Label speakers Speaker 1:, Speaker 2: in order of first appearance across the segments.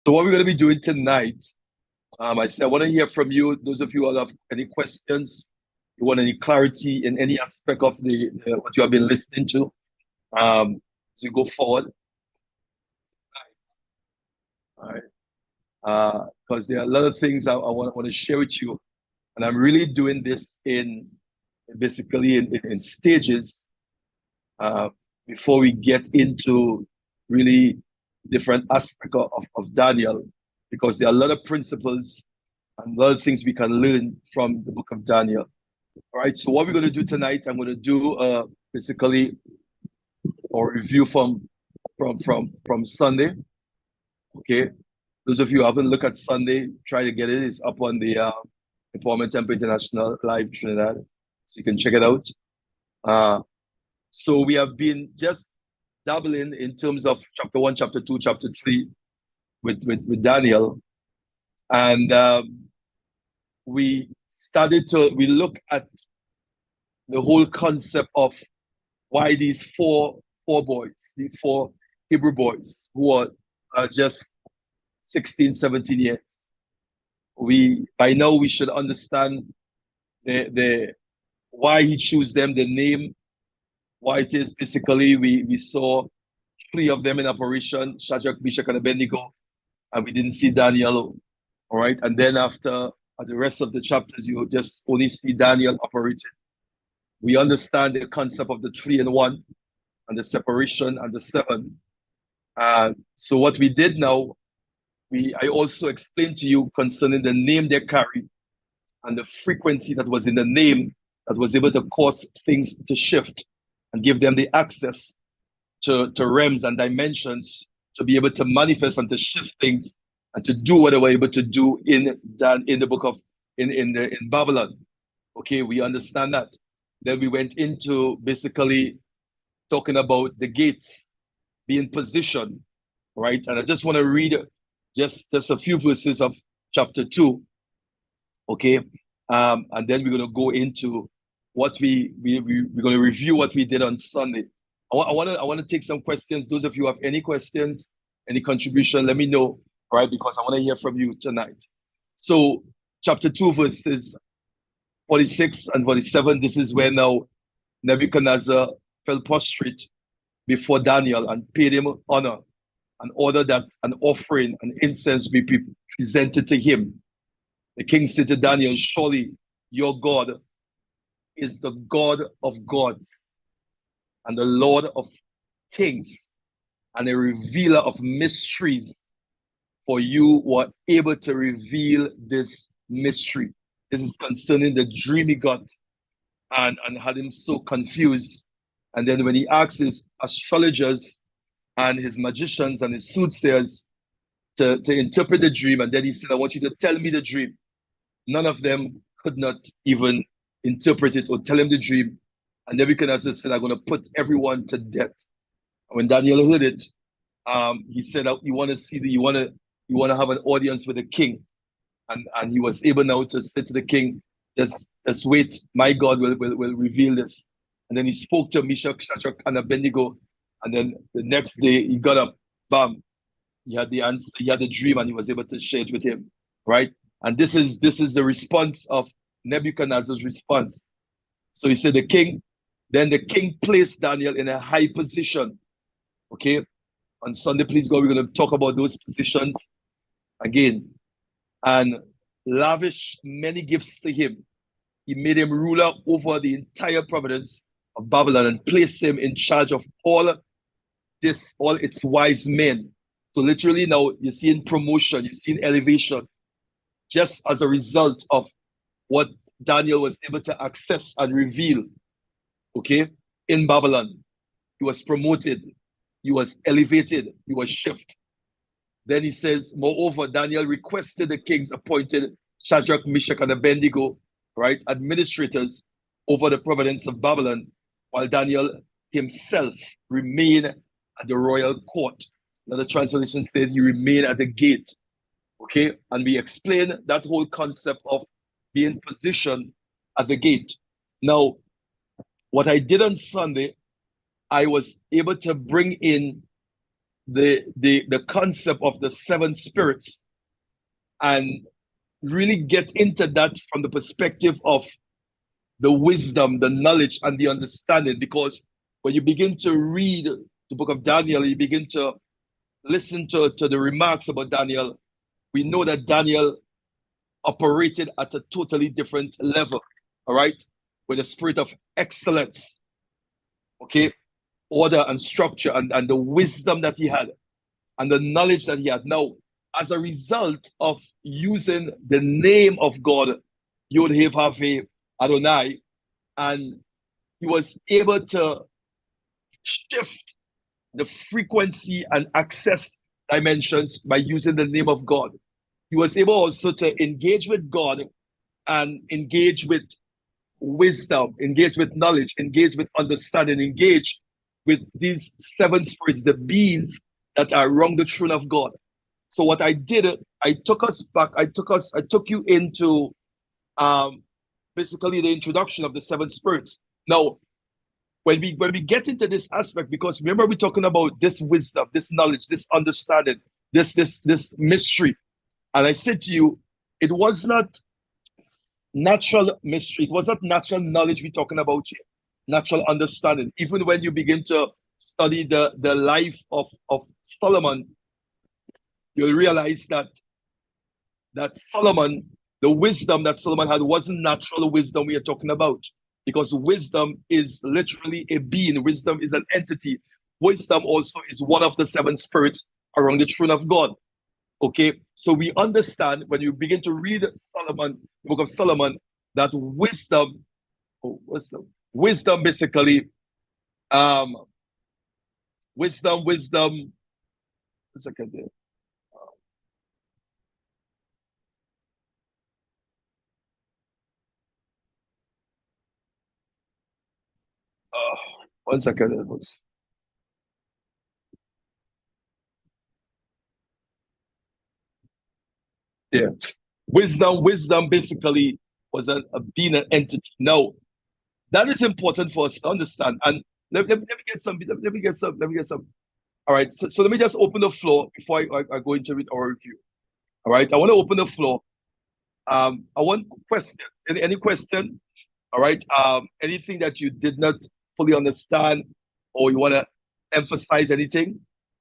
Speaker 1: So what we're going to be doing tonight, I said I want to hear from you. Those of you who have any questions, you want any clarity in any aspect of the what you have been listening to, as you go forward. All right. Because there are a lot of things I want to share with you, and I'm really doing this in basically in stages uh, before we get into really different aspects of Daniel, because there are a lot of principles and a lot of things we can learn from the book of Daniel. All right, so what we're going to do tonight, I'm going to do basically a review from Sunday. Okay, those of you who haven't looked at Sunday, try to get it. It's up on the Empowerment Temple International Live Trinidad, so you can check it out. So we have been just dabbling in terms of chapter 1, chapter 2, chapter 3 with Daniel. And we look at the whole concept of why these four Hebrew boys who are just 16, 17 years. By now we should understand the why he chose them, the name, why it is. Basically, we saw 3 of them in operation, Shadrach, Meshach, and Abednego, and we didn't see Daniel. All right, and then after the rest of the chapters, you just only see Daniel operating. We understand the concept of the 3 and 1, and the separation, and the 7. So what we did now, I also explained to you concerning the name they carry and the frequency that was in the name that was able to cause things to shift and give them the access to realms and dimensions to be able to manifest and to shift things and to do what they were able to do in the book of in Babylon. Okay, we understand that. Then we went into basically talking about the gates being positioned, right? And I just want to read just a few verses of chapter 2. Okay, and then we're going to go into what we're going to review what we did on Sunday. I want to take some questions. Those of you who have any questions, any contribution, let me know, right? Because I want to hear from you tonight. So chapter 2, verses 46 and 47, this is where now Nebuchadnezzar fell prostrate before Daniel and paid him honor and ordered that an offering and incense be presented to him. The king said to Daniel, surely your God is the God of gods and the Lord of kings and a revealer of mysteries, for you were able to reveal this mystery. This is concerning the dream he got and had him so confused. And then when he asked his astrologers and his magicians and his soothsayers to interpret the dream, and then he said, I want you to tell me the dream. None of them could not even interpret it or tell him the dream. And Nebuchadnezzar said, I'm going to put everyone to death. And when Daniel heard it, he said, you want to have an audience with the king. And he was able now to say to the king, just wait, my God will reveal this. And then he spoke to Meshach, Shadrach, and Abednego. And then the next day he got up, bam, he had the answer, he had the dream, and he was able to share it with him, right? And this is the response of Nebuchadnezzar's response. So he said, the king placed Daniel in a high position. Okay, on Sunday, please God, we're going to talk about those positions again, and lavish many gifts to him. He made him ruler over the entire province of Babylon and placed him in charge of all its wise men. So literally now you're seeing promotion, you're seeing elevation, just as a result of what Daniel was able to access and reveal, okay, in Babylon. He was promoted, he was elevated, he was shifted. Then he says, moreover, Daniel requested the king's appointed Shadrach, Meshach, and Abednego, right, administrators over the province of Babylon, while Daniel himself remained at the royal court. Another translation said he remained at the gate. Okay, and we explain that whole concept of being positioned at the gate. Now, what I did on Sunday, I was able to bring in the concept of the seven spirits and really get into that from the perspective of the wisdom, the knowledge, and the understanding. Because when you begin to read the book of Daniel, you begin to listen to the remarks about Daniel, we know that Daniel operated at a totally different level, all right? With a spirit of excellence, okay? Order and structure and the wisdom that he had and the knowledge that he had. Now, as a result of using the name of God, Yod He Vav He Adonai, and he was able to shift the frequency and access dimensions by using the name of God. He was able also to engage with God and engage with wisdom, engage with knowledge, engage with understanding, engage with these seven spirits, the beings that are around the throne of God. So what I did, I took us back, I took you into basically the introduction of the seven spirits. Now, when we get into this aspect, because remember we're talking about this wisdom, this knowledge, this understanding, this mystery. And I said to you, it was not natural mystery, it was not natural knowledge we're talking about here, natural understanding. Even when you begin to study the life of Solomon, you'll realize that Solomon, the wisdom that Solomon had wasn't natural wisdom we are talking about. Because wisdom is literally a being. Wisdom is an entity. Wisdom also is one of the seven spirits around the throne of God. Okay, so we understand when you begin to read Solomon, the book of Solomon, that wisdom basically, wisdom. A second there. 1 second, folks. Yeah, wisdom basically was being an entity. Now, that is important for us to understand. And let me get some. Let me get some. All right. So let me just open the floor before I go into our review. All right. I want to open the floor. I want question. Any question? All right. Anything that you did not fully understand, or you want to emphasize anything?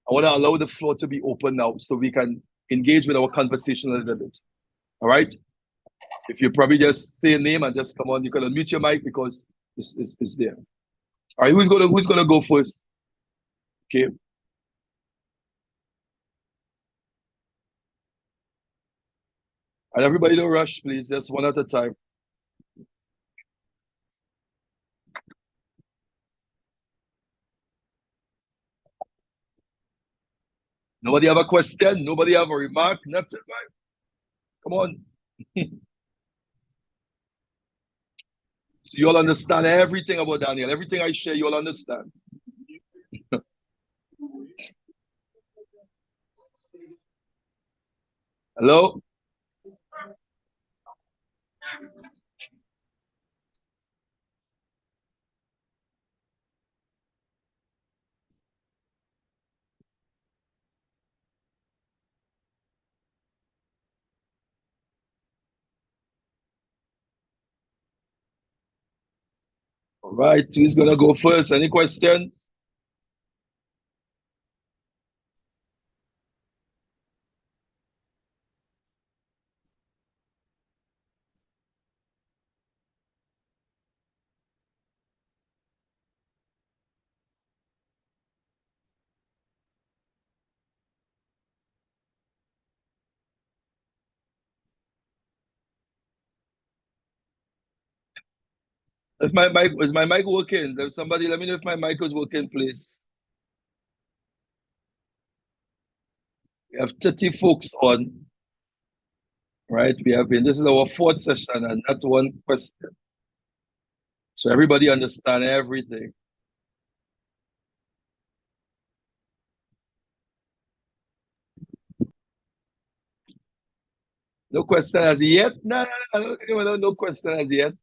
Speaker 1: I want to allow the floor to be open now, so we can engage with our conversation a little bit. All right. If you probably just say a name and just come on, you can unmute your mic because it's there. All right. Who's gonna go first? Okay. And everybody don't rush, please. Just one at a time. Nobody have a question? Nobody have a remark? Nothing, right? Come on. So you all understand everything about Daniel. Everything I share, you all understand. Hello? All right. Who's gonna go first? Any questions? Is my mic working? There's somebody, let me know if my mic is working, please. We have 30 folks on. Right? This is our fourth session and not one question. So everybody understand everything. No question as yet? No question as yet.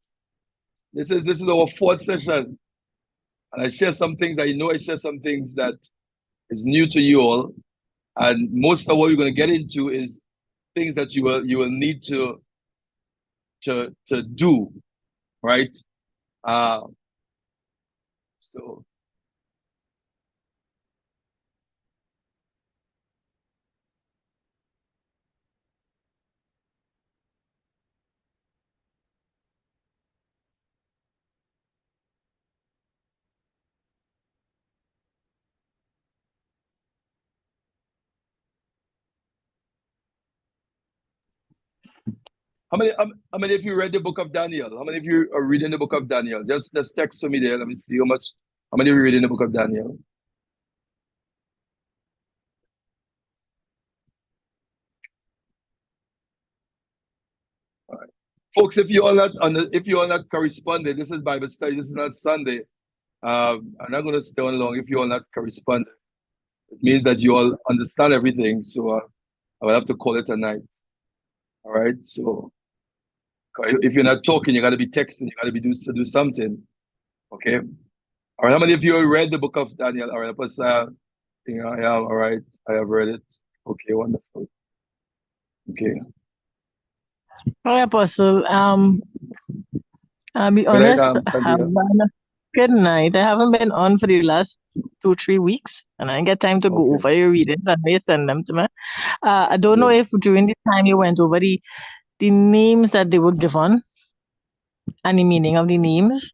Speaker 1: This is our fourth session. And I share some things, I know I share some things that is new to you all, and most of what we're going to get into is things that you will need to do, right? So how many of you read the book of Daniel? How many of you are reading the book of Daniel? Just text to me there. Let me see how many of you reading the book of Daniel? All right. Folks, if you are not corresponding, this is Bible study, this is not Sunday. I'm not going to stay on long if you are not corresponding. It means that you all understand everything. So I will have to call it a night. All right. So if you're not talking, you got to be texting. You got to be do something. Okay. All right. How many of you read the book of Daniel? All right. I am. All right. I have read it. Okay. Wonderful. Okay.
Speaker 2: Hi, Apostle. I'll be
Speaker 1: Good night,
Speaker 2: honest.
Speaker 1: Candia.
Speaker 2: Good night. I haven't been on for the last 2-3 weeks, and I didn't get time to go
Speaker 1: Okay.
Speaker 2: over your readings and they send them to me. I don't know if during the time you went over the names that they were given and the meaning of the names,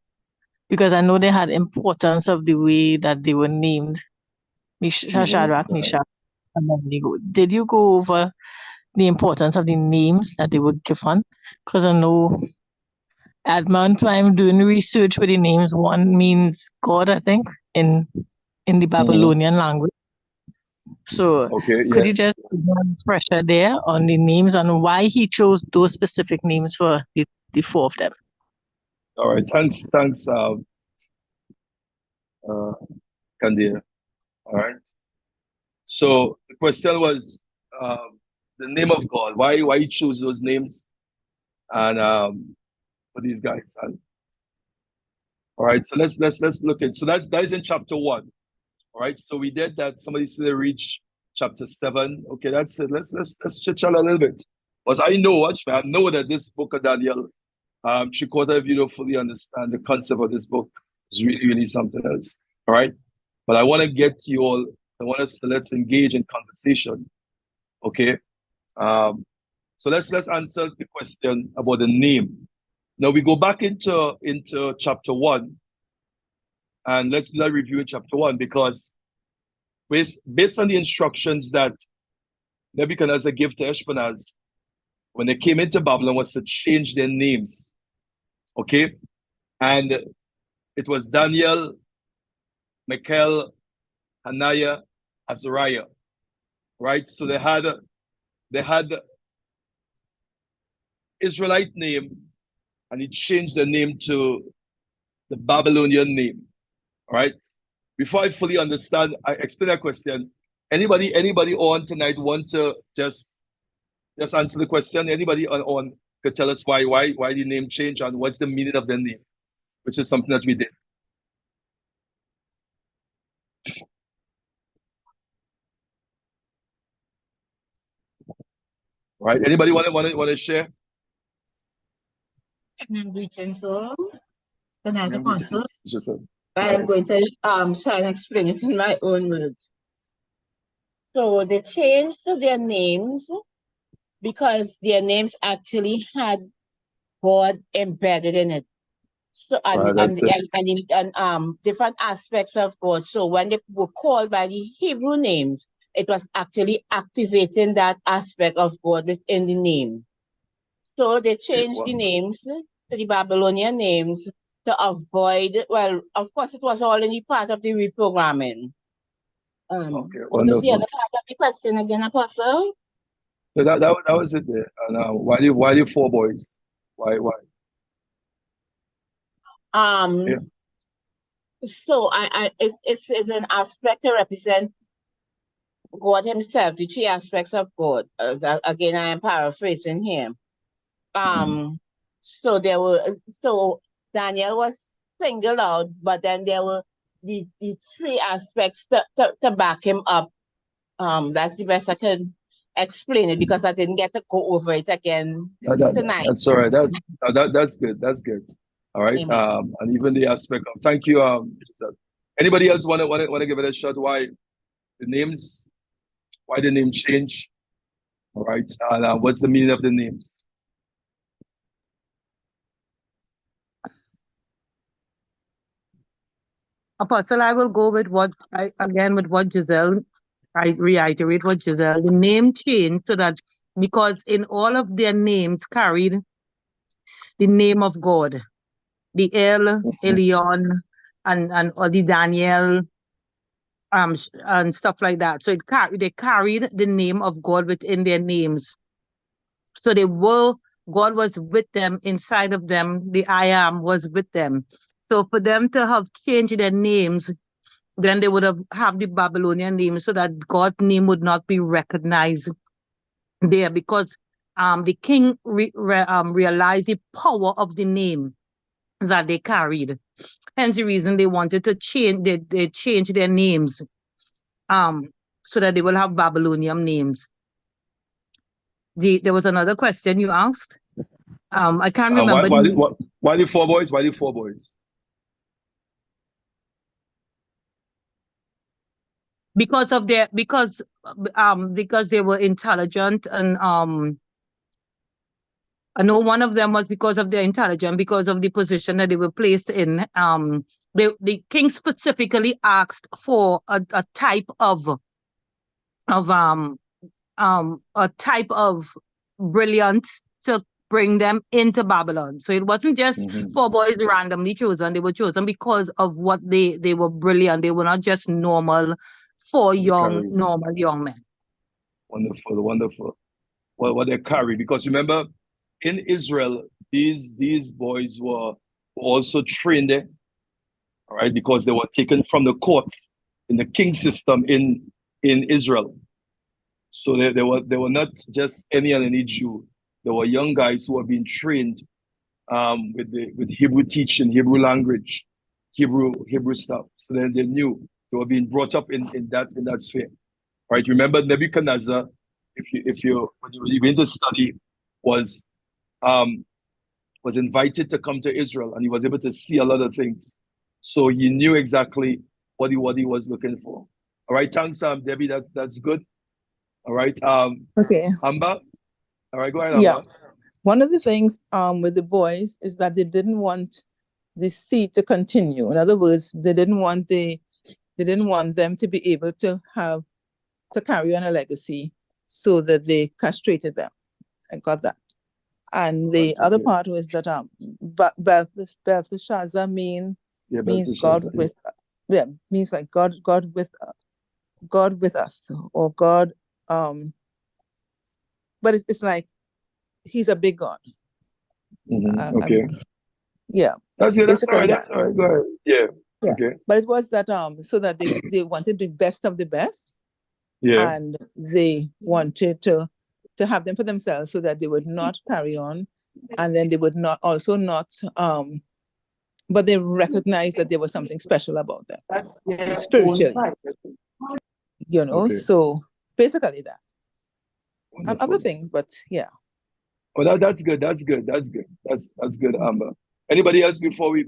Speaker 2: because I know they had importance of the way that they were named. Shadrach, Meshach, and Abednego. Did you go over the importance of the names that they were given? Because I know at one time doing research with the names, one means God, I think, in the Babylonian language. So could you just give one pressure there on the names and why he chose those specific names for the four of them?
Speaker 1: All right. Thanks, Candia. All right. So the question was the name of God. Why you choose those names and for these guys? And, all right. So let's look at. So that is in chapter 1. All right. So we did that. Somebody said they reached chapter 7. Okay, that's it. Let's chit chat a little bit. Because I know that this book of Daniel, Chikota, if you don't fully understand the concept of this book, is really, really something else. All right. But I want to get you all, let's engage in conversation. Okay. So let's answer the question about the name. Now we go back into chapter 1, and let's do that review in chapter 1, because based on the instructions that Nebuchadnezzar gave to Ashpenaz when they came into Babylon was to change their names. Okay, and it was Daniel, Michael, Hananiah, Azariah. Right, so they had Israelite name, and he changed the name to the Babylonian name. All right. Before I fully understand, I explain that question. Anybody on tonight want to just answer the question? Anybody on could tell us why the name change and what's the meaning of the name, which is something that we did. All right. Anybody want to share?
Speaker 3: Greetings, all. Good night, Apostle. I'm going to try and explain it in my own words. So they changed their names because their names actually had God embedded in it. So and different aspects of God. So when they were called by the Hebrew names, it was actually activating that aspect of God within the name. So they changed the names to the Babylonian names to avoid, well, of course, it was all in the part of the reprogramming.
Speaker 1: Okay,
Speaker 3: what was the other part of the question again, Apostle?
Speaker 1: So that was it there. And why the 4 boys? Why?
Speaker 3: So it's an aspect to represent God himself, the 3 aspects of God. Again, I am paraphrasing here. So Daniel was singled out, but then there were the three aspects to back him up. That's the best I can explain it because I didn't get to go over it again tonight.
Speaker 1: That's all right. That's good. That's good. All right.
Speaker 3: Amen.
Speaker 1: And even the aspect of thank you. Anybody else want to give it a shot? Why the names? Why the name change? All right. And what's the meaning of the names?
Speaker 4: Apostle, I will go with what Giselle. I reiterate what Giselle. The name changed so that because in all of their names carried the name of God, the Elion, and or the Daniel, and stuff like that. So they carried the name of God within their names. So God was with them, inside of them, the I Am was with them. So for them to have changed their names, then they would have the Babylonian name so that God's name would not be recognized there because the king realized the power of the name that they carried. Hence the reason they wanted to change, they changed their names so that they will have Babylonian names. There was another question you asked. I can't remember.
Speaker 1: Why the four boys? Why the four boys?
Speaker 4: Because they were intelligent, and I know one of them was because of their intelligence, because of the position that they were placed in. The king specifically asked for a type of brilliance to bring them into Babylon. So it wasn't just four boys randomly chosen. They were chosen because of what they were brilliant. They were not just normal normal young men.
Speaker 1: Wonderful. What they carry, because remember, in Israel, these boys were also trained there, all right, because they were taken from the courts in the king system in Israel. So they were not just any Jew. They were young guys who were being trained with Hebrew teaching, Hebrew language, Hebrew stuff. So then they knew they were being brought up in that sphere. Right? Remember Nebuchadnezzar, when you went to study, was invited to come to Israel, and he was able to see a lot of things. So he knew exactly what he was looking for. All right, thanks, Debbie. That's good. All right.
Speaker 5: Okay.
Speaker 1: Amber. All right, go ahead, Amber.
Speaker 5: Yeah. One of the things with the boys is that they didn't want the seed to continue. In other words, they didn't want them to be able to carry on a legacy, so that they castrated them. I got that. And the other part was that Belteshazzar means God with, means like God with us, or God. But it's like he's a big God.
Speaker 1: Okay.
Speaker 5: Yeah.
Speaker 1: That's it. That's all right. That's all right. Go ahead. Yeah. Okay.
Speaker 5: But it was that so that they wanted the best of the best.
Speaker 1: Yeah.
Speaker 5: And they wanted to have them for themselves, so that they would not carry on, and then they would not but they recognized that there was something special about them spiritually.
Speaker 1: Okay.
Speaker 5: So basically that.
Speaker 1: Wonderful.
Speaker 5: And other things, but yeah.
Speaker 1: Well, that's good. That's good, Amber. Anybody else before I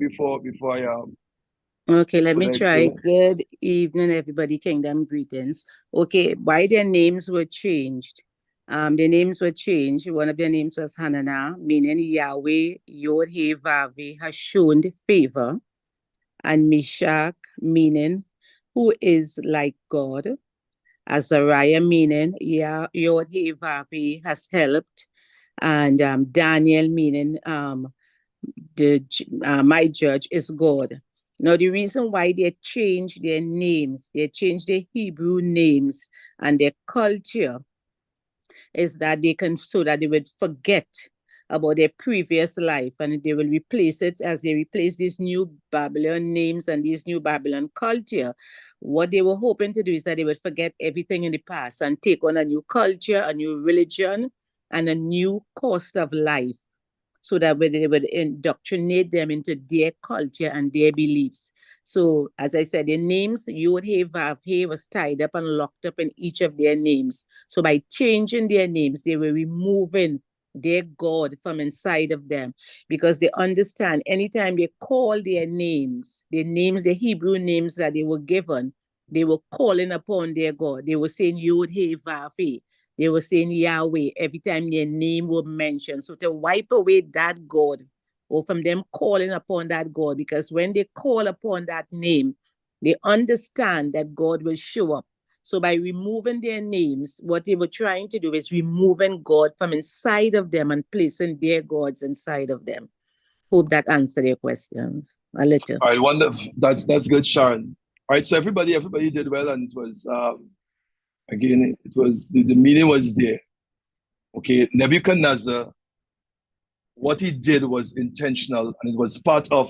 Speaker 6: Okay, let me try. Good evening, everybody. Kingdom greetings. Okay, why their names were changed? Their names were changed. One of their names was Hananiah, meaning Yahweh Yod He Vav has shown favor, and Meshach, meaning who is like God. Azariah, meaning Yod He Vav has helped, and Daniel, meaning my judge is God. Now, the reason why they changed their names, they changed their Hebrew names and their culture, is that so that they would forget about their previous life, and they will replace it as they replace these new Babylon names and these new Babylon culture. What they were hoping to do is that they would forget everything in the past and take on a new culture, a new religion, and a new course of life. so that they would indoctrinate them into their culture and their beliefs. So, as I said, their names, Yod He Vav He, was tied up and locked up in each of their names. So by changing their names, they were removing their God from inside of them, because they understand anytime they call their names, the Hebrew names that they were given, they were calling upon their God. They were saying Yod He Vav He. They were saying Yahweh every time their name was mentioned. So to wipe away that God, or from them calling upon that God, because when they call upon that name, they understand that God will show up. So by removing their names, what they were trying to do is removing God from inside of them and placing their gods inside of them. Hope that answered your questions a little.
Speaker 1: All right, wonderful. That's good, Sharon. All right, so everybody did well, and it was again, it was the meaning was there. Okay, Nebuchadnezzar, what he did was intentional, and it was part of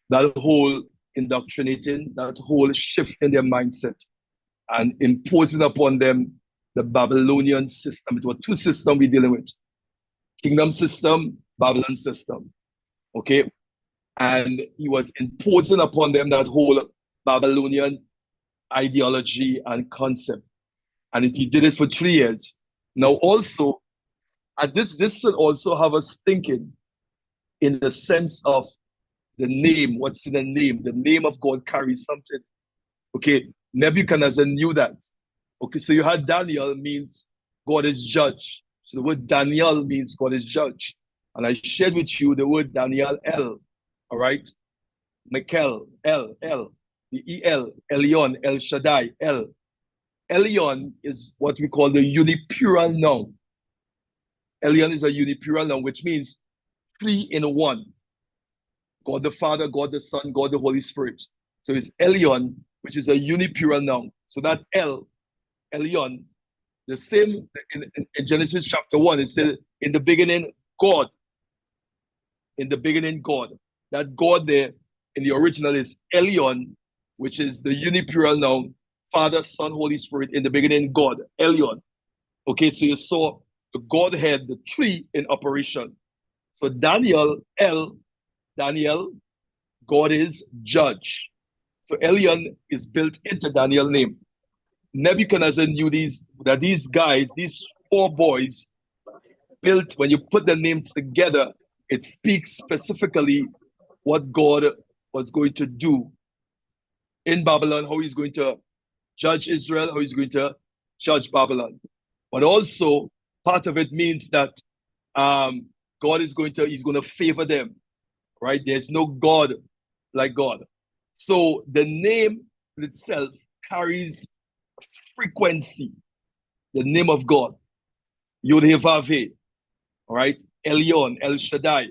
Speaker 1: that whole indoctrinating, that whole shift in their mindset, and imposing upon them the Babylonian system. It was two systems we're dealing with: kingdom system, Babylon system. Okay, and he was imposing upon them that whole Babylonian ideology and concept. And he did it for 3 years. Now also, and this should also have us thinking in the sense of the name. What's in the name? The name of God carries something. Okay, Nebuchadnezzar knew that. Okay, so you had Daniel means God is judge. So the word Daniel means God is judge. And I shared with you the word Daniel El. All right, Michael El, the El, Elyon, El Shaddai, El. Elyon is what we call the uniplural noun. Elyon is a uniplural noun, which means 3 in 1. God the Father, God the Son, God the Holy Spirit. So it's Elyon, which is a uniplural noun. So that El, Elyon, the same in Genesis chapter 1, it said, in the beginning, God. In the beginning, God. That God there in the original is Elyon, which is the uniplural noun, Father, Son, Holy Spirit, in the beginning, God, Elyon. Okay, so you saw the Godhead, the 3 in operation. So Daniel, Daniel, God is judge. So Elyon is built into Daniel's name. Nebuchadnezzar knew that these guys, these 4 boys, built, when you put the names together, it speaks specifically what God was going to do in Babylon, how he's going to judge Israel, how he's going to judge Babylon. But also, part of it means that God is going to favor them, right? There's no God like God. So the name itself carries frequency, the name of God. Yod He Vav He, all right? Elyon, El Shaddai.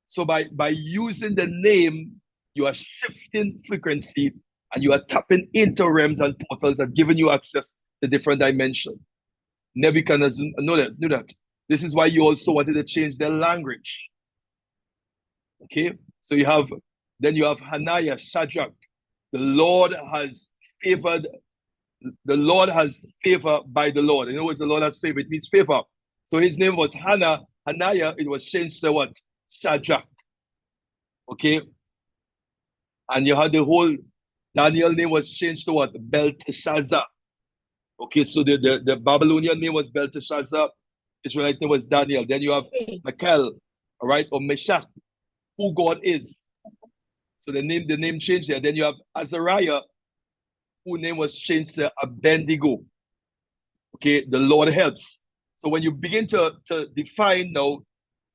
Speaker 1: So by using the name, you are shifting frequency and you are tapping into realms and portals that giving you access to different dimensions. Nebuchadnezzar knew that. This is why you also wanted to change their language. Okay? So you have Hananiah, Shadrach. The Lord has favor by the Lord. In other words, the Lord has favor. It means favor. So his name was Hananiah. It was changed to what? Shadrach. Okay? And you had the whole Daniel name was changed to what? Belteshazzar. Okay, so the Babylonian name was Belteshazzar. Israelite name was Daniel. Then you have Michael, all right, or Meshach, who God is. So the name changed there. Then you have Azariah, whose name was changed to Abednego. Okay, the Lord helps. So when you begin to define now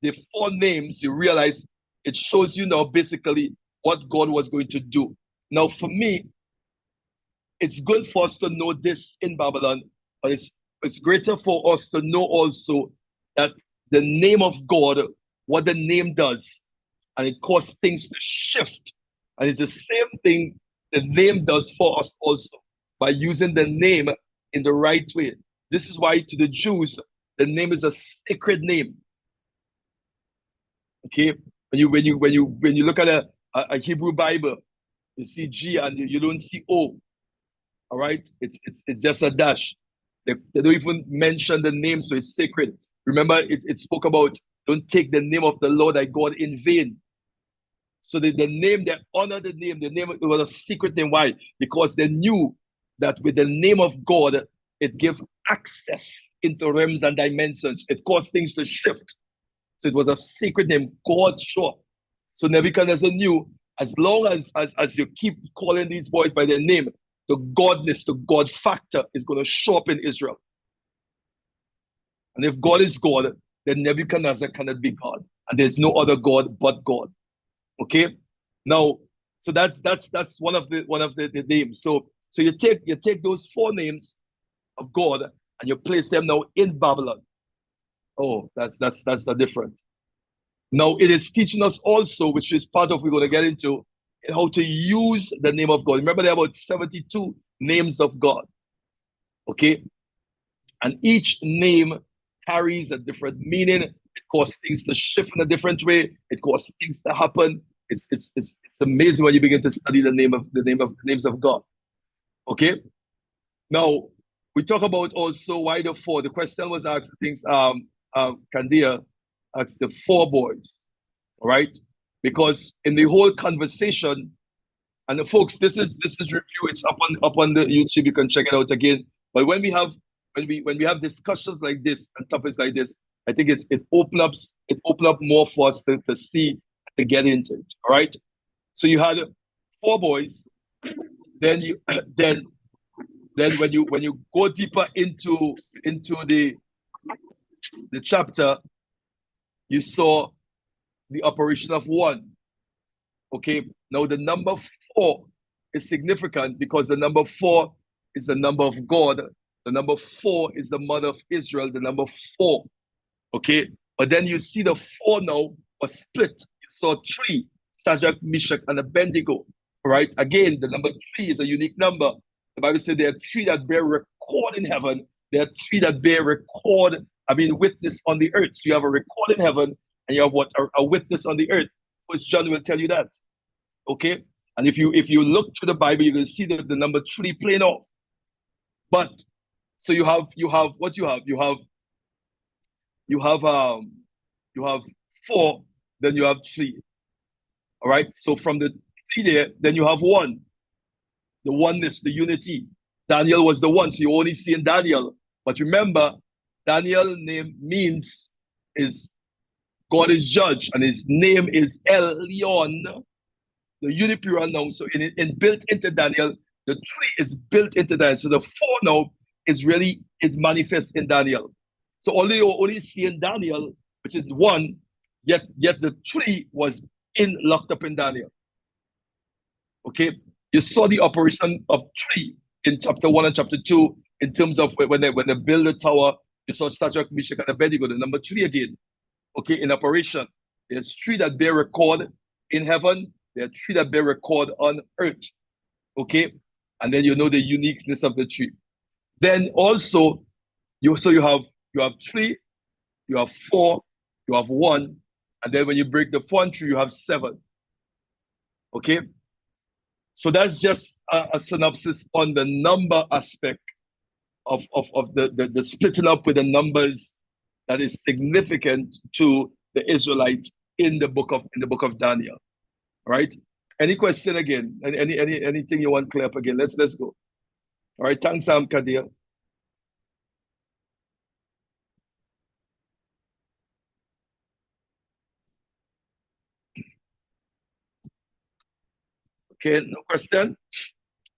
Speaker 1: the 4 names, you realize it shows you now basically what God was going to do. Now, for me, it's good for us to know this in Babylon, but it's greater for us to know also that the name of God, what the name does, and it causes things to shift. And it's the same thing the name does for us also, by using the name in the right way. This is why to the Jews, the name is a sacred name. Okay? When you look at a Hebrew Bible, you see G and you don't see O. All right? It's just a dash. They don't even mention the name, so it's sacred. Remember, it spoke about don't take the name of the Lord thy God in vain. So the name, they honor the name. The name, it was a secret name. Why? Because they knew that with the name of God, it gave access into realms and dimensions. It caused things to shift. So it was a secret name, God sure. So Nebuchadnezzar knew as long as you keep calling these boys by their name, the godness, the God factor is going to show up in Israel. And if God is God, then Nebuchadnezzar cannot be God. And there's no other God but God. Okay? Now, so that's one of the names. So you take those 4 names of God and you place them now in Babylon. Oh, that's the different. Now it is teaching us also, which is part of we're going to get into, how to use the name of God. Remember, there are about 72 names of God. Okay? And each name carries a different meaning. It causes things to shift in a different way. It causes things to happen. It's amazing when you begin to study the names of God. Okay? Now we talk about also why the 4. The question was asked, I think Candia asked the 4 boys. All right? Because in the whole conversation, and the folks, this is review. It's up on the YouTube. You can check it out again. But when we have discussions like this and topics like this, I think it open up more for us to see, to get into it. All right. So you had 4 boys. Then when you go deeper into the chapter, you saw the operation of 1. Okay. Now the number 4 is significant because the number 4 is the number of God. The number 4 is the mother of Israel, the number 4. Okay. But then you see the 4 now was split. You saw 3, Shadrach, Meshach, and Abednego. Right? Again, the number 3 is a unique number. The Bible says there are 3 that bear record in heaven. There are 3 that bear witness on the earth. So you have a record in heaven and you have what? A witness on the earth. First John will tell you that. Okay? And if you look through the Bible, you're going to see the number 3 playing off. But so you have what you have. You have 4, then you have 3. All right. So from the 3 there, then you have 1. The oneness, the unity. Daniel was the 1, so you only see in Daniel. But remember, Daniel's name means is God is judge, and his name is Elyon, the uniplural noun. So in built into Daniel, the 3 is built into Daniel. So the 4 now is really, it manifests in Daniel. So only see in Daniel, which is 1, yet the 3 was locked up in Daniel. Okay, you saw the operation of 3 in chapter 1 and chapter 2 in terms of when they build the tower. You saw Shadrach, Meshach, and Abednego, the number 3 again. Okay, in operation, there's 3 that bear record in heaven. There are 3 that bear record on earth. Okay, and then you know the uniqueness of the 3. Then also, you have 3, you have 4, you have 1, and then when you break the 4 and 3, you have 7. Okay, so that's just a synopsis on the number aspect of the splitting up with the numbers that is significant to the Israelites in the book of Daniel. All right. Any question again? Anything you want clear up again? Let's go. All right. Thanks, Kadir. Okay, no question.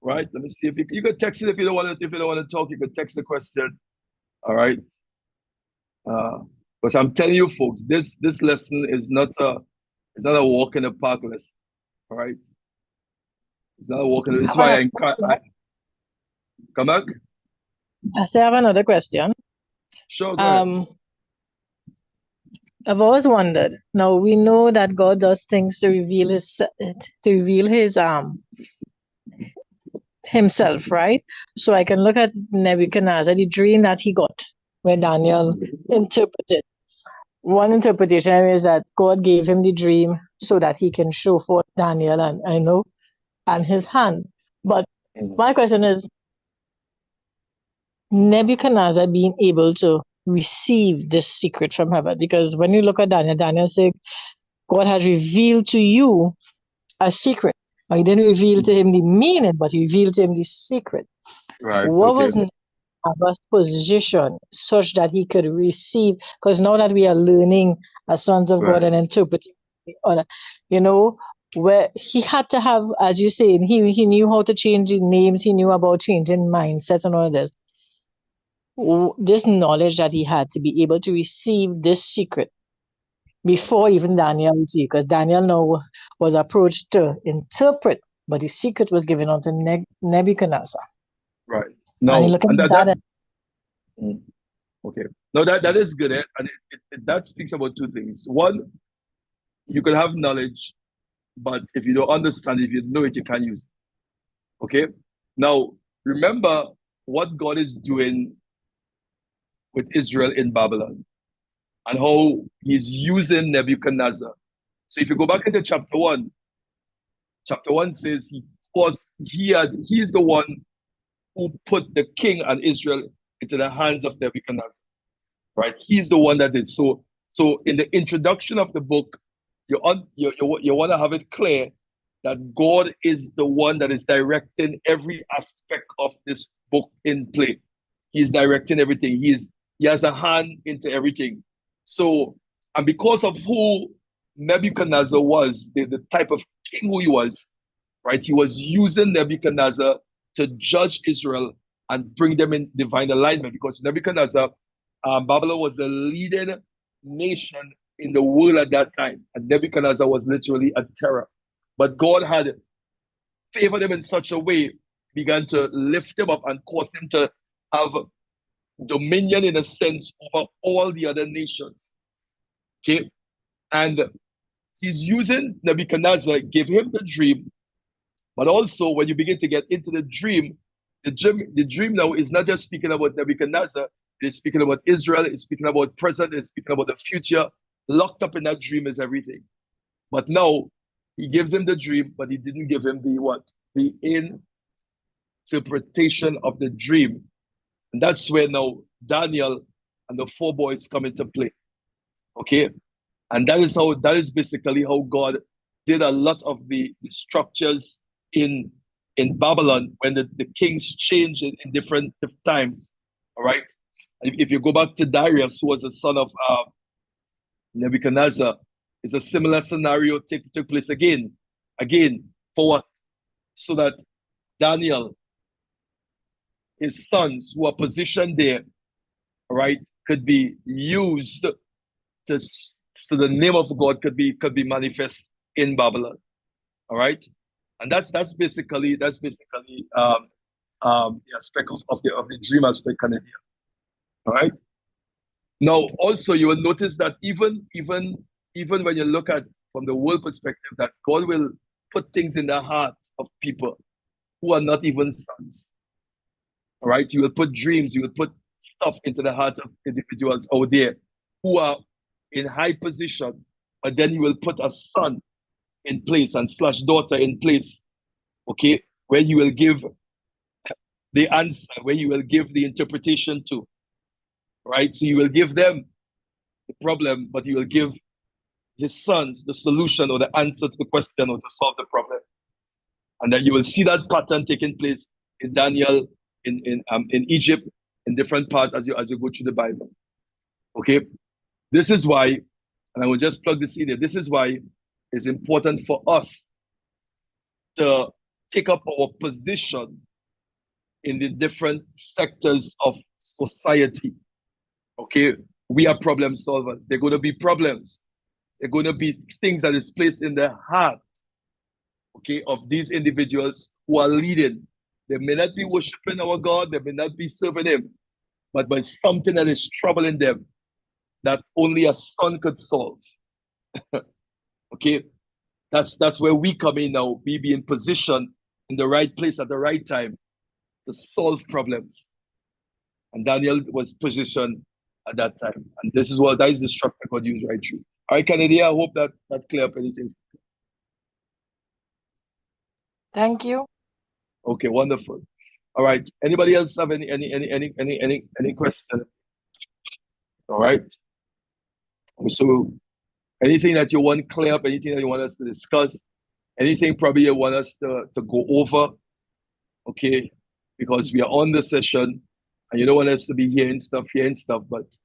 Speaker 1: Right. Let me see if you can text it if you don't want to talk. You can text the question. All right. Because I'm telling you, folks, this lesson is not a walk in the park lesson. All right. It's not a walk in the. It's why I come back.
Speaker 2: I still have another question.
Speaker 1: Sure. Go ahead.
Speaker 2: I've always wondered. Now we know that God does things to reveal his himself, right? So I can look at Nebuchadnezzar, the dream that he got, where Daniel interpreted. One interpretation is that God gave him the dream so that he can show forth Daniel and his hand. But my question is, Nebuchadnezzar being able to receive this secret from heaven. Because when you look at Daniel, Daniel said, God has revealed to you a secret. But he didn't reveal to him the meaning, but he revealed to him the secret.
Speaker 1: Right.
Speaker 2: What
Speaker 1: Okay.
Speaker 2: was Abba's position such that he could receive? Because now that we are learning as sons of God
Speaker 1: Right.
Speaker 2: and interpreting, you know, where he had to have, as you say, he knew how to change the names, he knew about changing mindsets and all this. This knowledge that he had to be able to receive this secret before even Daniel received, because Daniel now was approached to interpret, but the secret was given unto Nebuchadnezzar.
Speaker 1: Right.
Speaker 2: And
Speaker 1: No,
Speaker 2: you look at
Speaker 1: and
Speaker 2: that.
Speaker 1: okay. No, that is good, and that speaks about two things. One, you can have knowledge, but if you don't understand, if you know it, you can't use it. Okay. Now, remember what God is doing with Israel in Babylon, and how He's using Nebuchadnezzar. So, if you go back into chapter 1, chapter 1 says he's the one who put the king and Israel into the hands of Nebuchadnezzar. Right? He's the one that did. So in the introduction of the book, you want to have it clear that God is the one that is directing every aspect of this book in play. He's directing everything. He has a hand into everything. So, and because of who Nebuchadnezzar was, the type of king who he was, right? He was using Nebuchadnezzar to judge Israel and bring them in divine alignment, because Nebuchadnezzar, Babylon was the leading nation in the world at that time, and Nebuchadnezzar was literally a terror. But God had favored him in such a way, began to lift him up and cause him to have dominion, in a sense, over all the other nations. Okay, and he's using Nebuchadnezzar, give him the dream, but also when you begin to get into the dream now is not just speaking about Nebuchadnezzar. It's speaking about Israel. It's speaking about present. It's speaking about the future. Locked up in that dream is everything. But now he gives him the dream, but he didn't give him the interpretation of the dream. And that's where now Daniel and the 4 boys come into play. Okay, and that is basically how God did a lot of the structures in Babylon when the kings changed in different times. All right. If you go back to Darius, who was the son of Nebuchadnezzar, it's a similar scenario took place again. Again, for what? So that Daniel, his sons who are positioned there, right, could be used so the name of God could be manifest in Babylon. All right. And that's basically the aspect of the dream aspect kind of here. All right. Now, also you will notice that even when you look at from the world perspective, that God will put things in the heart of people who are not even sons. All right. You will put dreams, you will put stuff into the heart of individuals out there who are in high position, but then you will put a son in place and / daughter in place, okay, where you will give the answer, where you will give the interpretation to, right? So you will give them the problem, but you will give his sons the solution or the answer to the question or to solve the problem. And then you will see that pattern taking place in Daniel, in Egypt, in different parts as you go through the Bible. Okay, this is why, and I will just plug this in here. This is why it's important for us to take up our position in the different sectors of society. Okay, we are problem solvers. There are going to be problems. There are going to be things that is placed in the heart, okay, of these individuals who are leading. They may not be worshiping our God. They may not be serving Him, but by something that is troubling them that only a son could solve. Okay, that's where we come in now. We be in position in the right place at the right time to solve problems. And Daniel was positioned at that time. And that is the structure God used right through. All right, Kennedy, I hope that clear up anything.
Speaker 2: Thank you.
Speaker 1: Okay, wonderful. All right. Anybody else have any question? All right. So anything that you want clear up, anything that you want us to discuss, anything probably you want us to go over, okay? Because we are on the session and you don't want us to be hearing stuff, but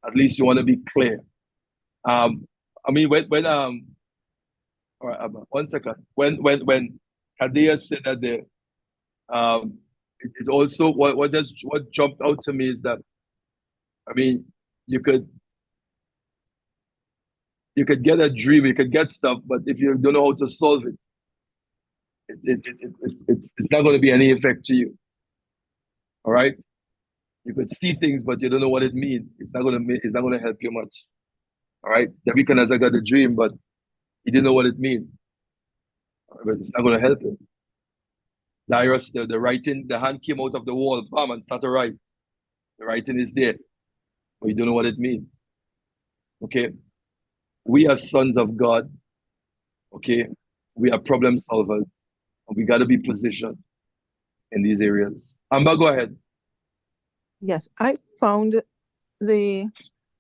Speaker 1: at least you want to be clear. I mean, when all right, 1 second. When Kadea said that it also what jumped out to me is that, I mean, you could get a dream, you could get stuff, but if you don't know how to solve it, it's not going to be any effect to you. All right. You could see things, but you don't know what it means. It's not going to help you much. All right. Nebuchadnezzar got a dream, but he didn't know what it means. But it's not going to help him. Darius, the writing, the hand came out of the wall, bam, and started to write. The writing is there, but you don't know what it means. Okay. We are sons of God. Okay. We are problem solvers. And we got to be positioned in these areas. Amber, go ahead.
Speaker 5: Yes, I found when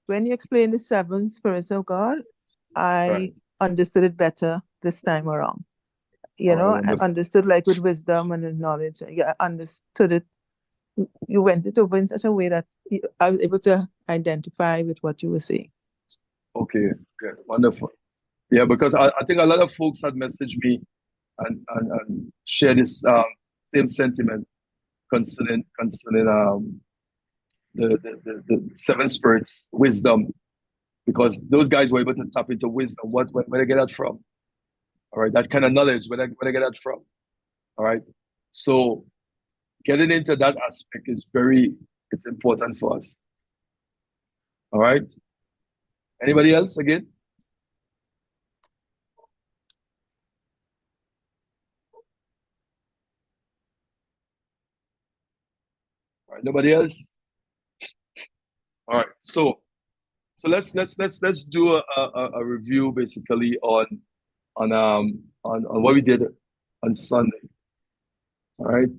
Speaker 5: you explained the 7 spirits of God, I understood it better this time around. You know, I understood like with wisdom and knowledge. I understood it. You went it over in such a way that I was able to identify with what you were saying.
Speaker 1: Okay, good, wonderful. Yeah, because I think a lot of folks had messaged me and share this same sentiment concerning the 7 spirits, wisdom, because those guys were able to tap into wisdom. Where they get that from? All right, that kind of knowledge, where they get that from? All right, so getting into that aspect is it's important for us. All right, anybody else again? All right, nobody else? All right, so let's do a review basically on what we did on Sunday. All right,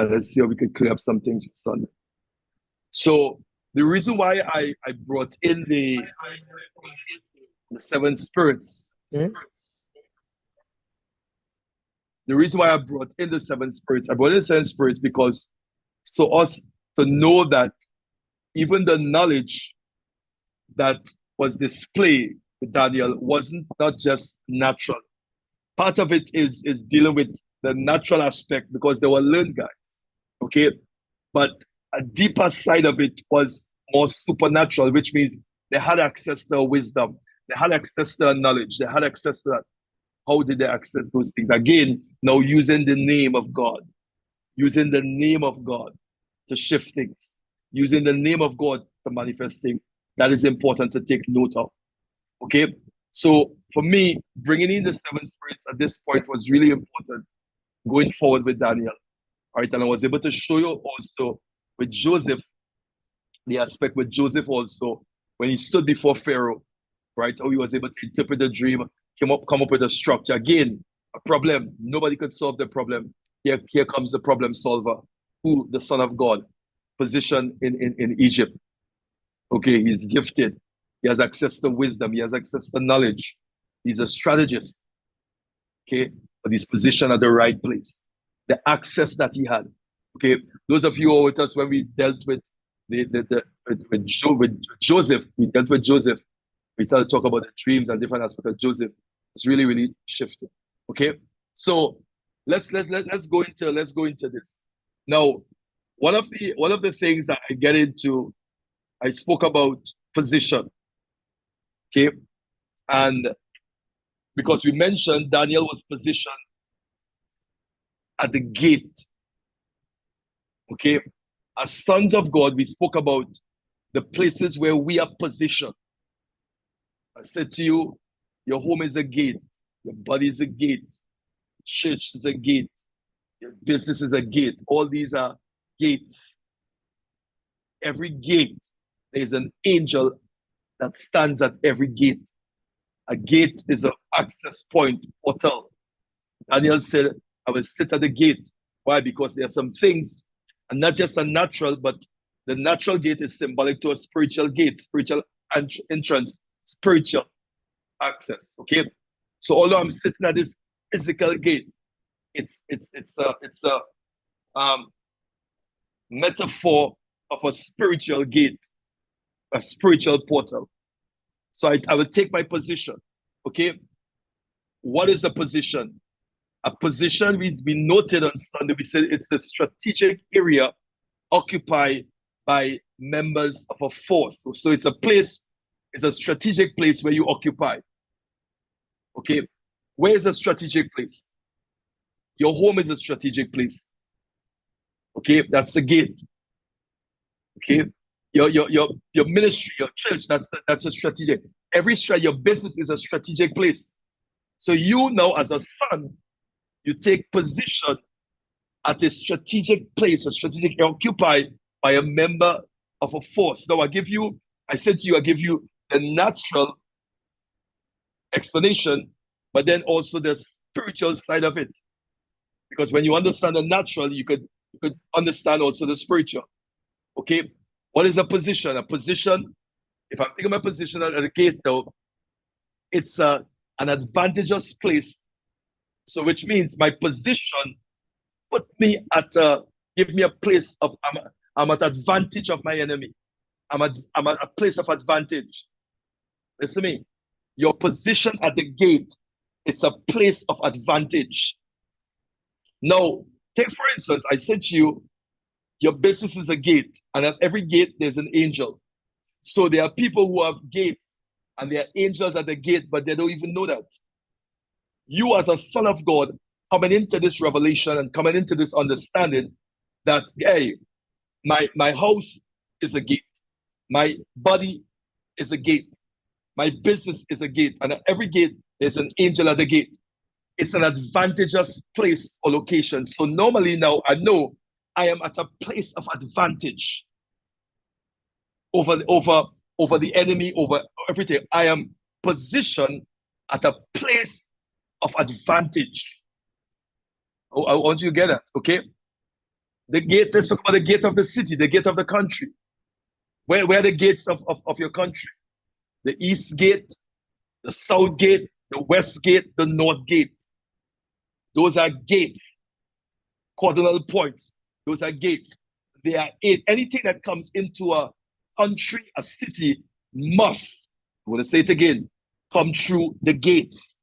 Speaker 1: let's see how we could clear up some things for Sunday. So the reason why I brought in the 7 spirits, the reason why I brought in the 7 spirits, I brought in the 7 spirits because so us to know that even the knowledge that was displayed with Daniel wasn't not just natural. Part of it is dealing with the natural aspect because they were learned guys, okay? But a deeper side of it was more supernatural, which means they had access to wisdom, they had access to knowledge, they had access to that. How did they access those things? Again, now using the name of God, using the name of God to shift things, using the name of God to manifest things. That is important to take note of. Okay, so for me, bringing in the 7 spirits at this point was really important going forward with Daniel. All right, and I was able to show you also with Joseph, the aspect with Joseph also, when he stood before Pharaoh, right, how he was able to interpret the dream, come up with a structure. Again, a problem. Nobody could solve the problem. Here comes the problem solver, who the Son of God, positioned in Egypt. Okay, he's gifted. He has access to wisdom. He has access to knowledge. He's a strategist. Okay, but he's positioned at the right place. The access that he had. Okay, those of you who are with us when we dealt with Joseph, we dealt with Joseph. We started to talk about the dreams and different aspects of Joseph. It's really shifted. Okay, so let's go into this. Now, one of the things that I get into, I spoke about position. Okay, and because we mentioned Daniel was positioned at the gate. Okay, as sons of God, we spoke about the places where we are positioned. I said to you, your home is a gate, your body is a gate, church is a gate, your business is a gate. All these are gates. Every gate, there is an angel that stands at every gate. A gate is an access point, portal. Daniel said, I will sit at the gate. Why? Because there are some things, and not just a natural, but The natural gate is symbolic to a spiritual gate, spiritual entrance, spiritual access. Okay, so although I'm sitting at this physical gate, it's a metaphor of a spiritual gate, a spiritual portal. So I will take my position. Okay, what is a position? A position we noted on Sunday. We said it's a strategic area occupied by members of a force. So it's a place, it's a strategic place where you occupy. Okay, where is a strategic place? Your home is a strategic place. Okay, that's the gate. Okay, your ministry, your church, that's a strategic. Your business is a strategic place. So you now, as a son, you take position at a strategic place, a strategic occupied by a member of a force. Now I give you the natural explanation, but then also the spiritual side of it. Because when you understand the natural, you could understand also the spiritual. Okay, what is a position? A position, if I'm taking my position at the gate though, it's an advantageous place. So which means my position give me a place of, I'm at advantage of my enemy. I'm at a place of advantage. Listen to me. Your position at the gate, it's a place of advantage. Now, take for instance, I said to you, your business is a gate, and at every gate there's an angel. So there are people who have gates, and there are angels at the gate, but they don't even know that. You as a son of God, coming into this revelation and coming into this understanding that, hey, my house is a gate. My body is a gate. My business is a gate. And at every gate, there's an angel at the gate. It's an advantageous place or location. So normally now, I know I am at a place of advantage over the enemy, over everything. I am positioned at a place of advantage. Oh, I want you to get that, okay? The gate, let's talk about the gate of the city, the gate of the country. Where are the gates of your country? The east gate, the south gate, the west gate, the north gate. Those are gates, cardinal points. Those are gates. They are anything that comes into a country, a city, must, I'm going to say it again, come through the gates.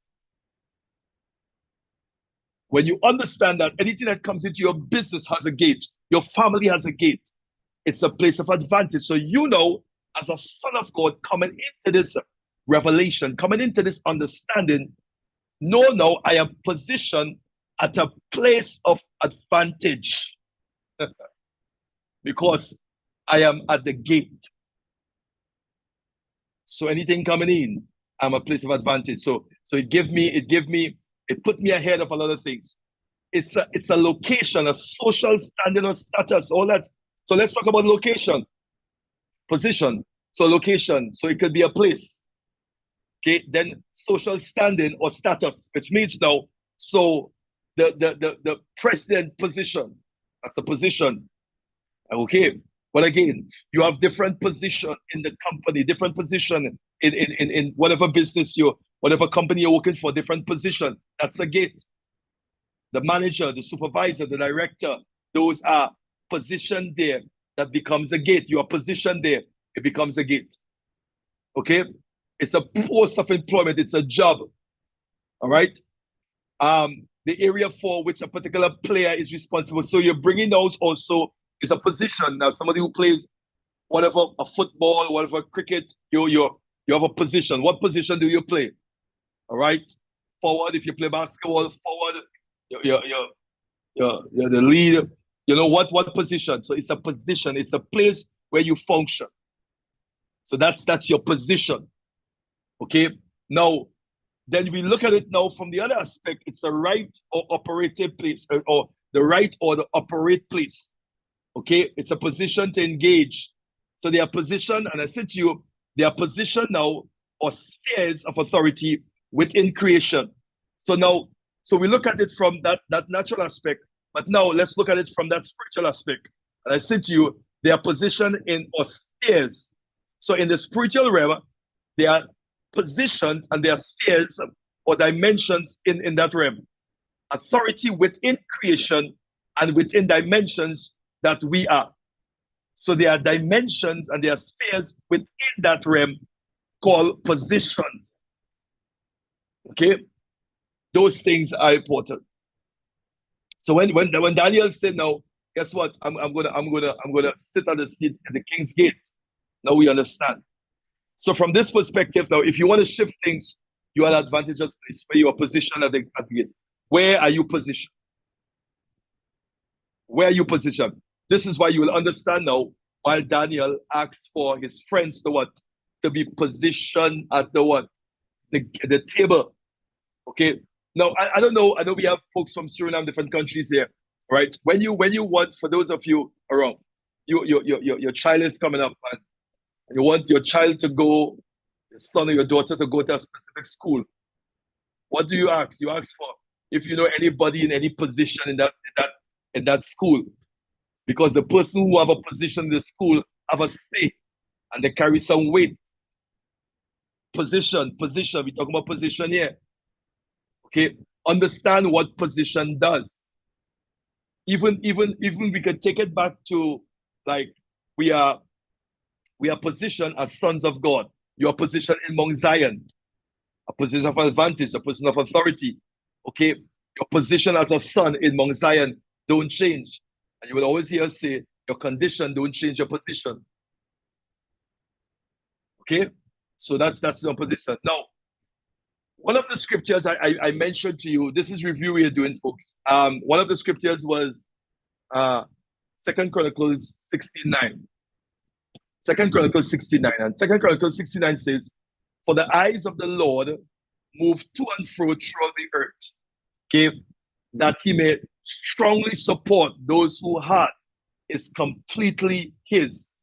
Speaker 1: When you understand that anything that comes into your business has a gate, your family has a gate, it's a place of advantage. So you know, as a son of God, coming into this revelation, coming into this understanding, no, I am positioned at a place of advantage because I am at the gate. So anything coming in, I'm a place of advantage. So it put me ahead of a lot of things. It's a location, a social standing or status, all that. So let's talk about location, position. So location, so it could be a place. Okay, then social standing or status, which means now, so the president position, that's a position. Okay, but again, you have different position in the company, different position in whatever business whatever company you're working for, different position. That's a gate. The manager, the supervisor, the director, those are positioned there. That becomes a gate. You are positioned there. It becomes a gate. Okay? It's a post of employment. It's a job. All right? The area for which a particular player is responsible. So you're bringing those also is a position. Now, somebody who plays whatever, a football, whatever, cricket, you have a position. What position do you play? All right? Forward, if you play basketball, forward, you're the leader. You know what position? So it's a position. It's a place where you function. So that's your position. Okay? Now, then we look at it now from the other aspect. It's the right or operative place, or the right or the operate place. Okay? It's a position to engage. So they are positioned, and I said to you, they are positioned now, or spheres of authority within creation. So we look at it from that natural aspect, but now let's look at it from that spiritual aspect. And I said to you, They are positioned in spheres. So in the spiritual realm, there are positions and there are spheres or dimensions in that realm. Authority within creation and within dimensions that we are. So there are dimensions and there are spheres within that realm called positions. Okay? Those things are important. So when Daniel said, "Now, guess what? I'm gonna sit at the seat at the king's gate." Now we understand. So from this perspective, now if you want to shift things, you are an advantageous place where you are positioned at the gate. Where are you positioned? Where are you positioned? This is why you will understand now why Daniel asked for his friends to what? To be positioned at the what? The table. Okay. Now I don't know. I know we have folks from Suriname, different countries here, right? When you want, for those of you around, your child is coming up and you want your child to go, your son or your daughter to go to a specific school. What do you ask? You ask for if you know anybody in any position in that school, because the person who have a position in the school have a say and they carry some weight. Position. We talk about position here. Okay, understand what position does. Even we could take it back to like we are positioned as sons of God. You are positioned in Mount Zion, a position of advantage, a position of authority. Okay, your position as a son in Mount Zion don't change. And you will always hear us say, your condition don't change your position. Okay, so that's your position. Now, one of the scriptures I mentioned to you, this is review we are doing, folks. One of the scriptures was 2 Chronicles 16:9. 2 Chronicles 16:9. And 2 Chronicles 16:9 says, "For the eyes of the Lord move to and fro throughout the earth, okay, that he may strongly support those whose heart is completely his."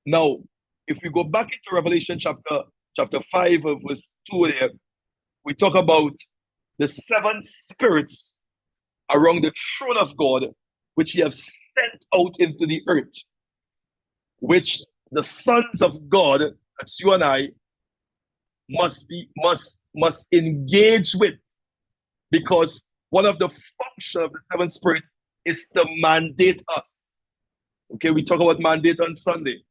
Speaker 1: Now, if we go back into Revelation chapter 5, verse 2 there, we talk about the 7 spirits around the throne of God, which he has sent out into the earth, which the sons of God, that's you and I, must engage with, because one of the functions of the 7 spirit is to mandate us. Okay, we talk about mandate on Sunday.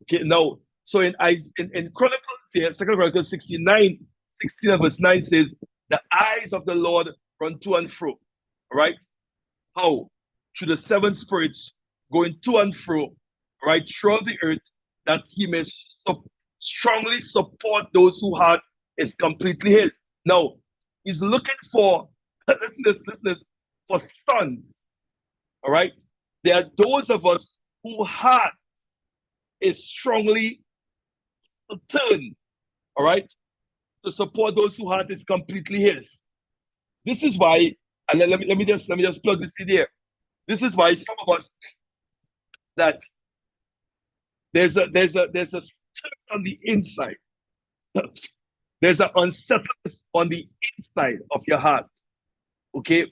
Speaker 1: Okay, now, so in Chronicles here, 2 Chronicles 16 and verse 9 says, "The eyes of the Lord run to and fro." Right? How? Through the 7 spirits going to and fro, right, throughout the earth, that he may strongly support those whose heart is completely his. Now, he's looking for, listen, for sons. All right? There are those of us whose heart is strongly turned, all right, to support those whose heart is completely his. This is why, and let me just plug this in here. This is why some of us, that there's a stir on the inside. There's an unsettledness on the inside of your heart. Okay,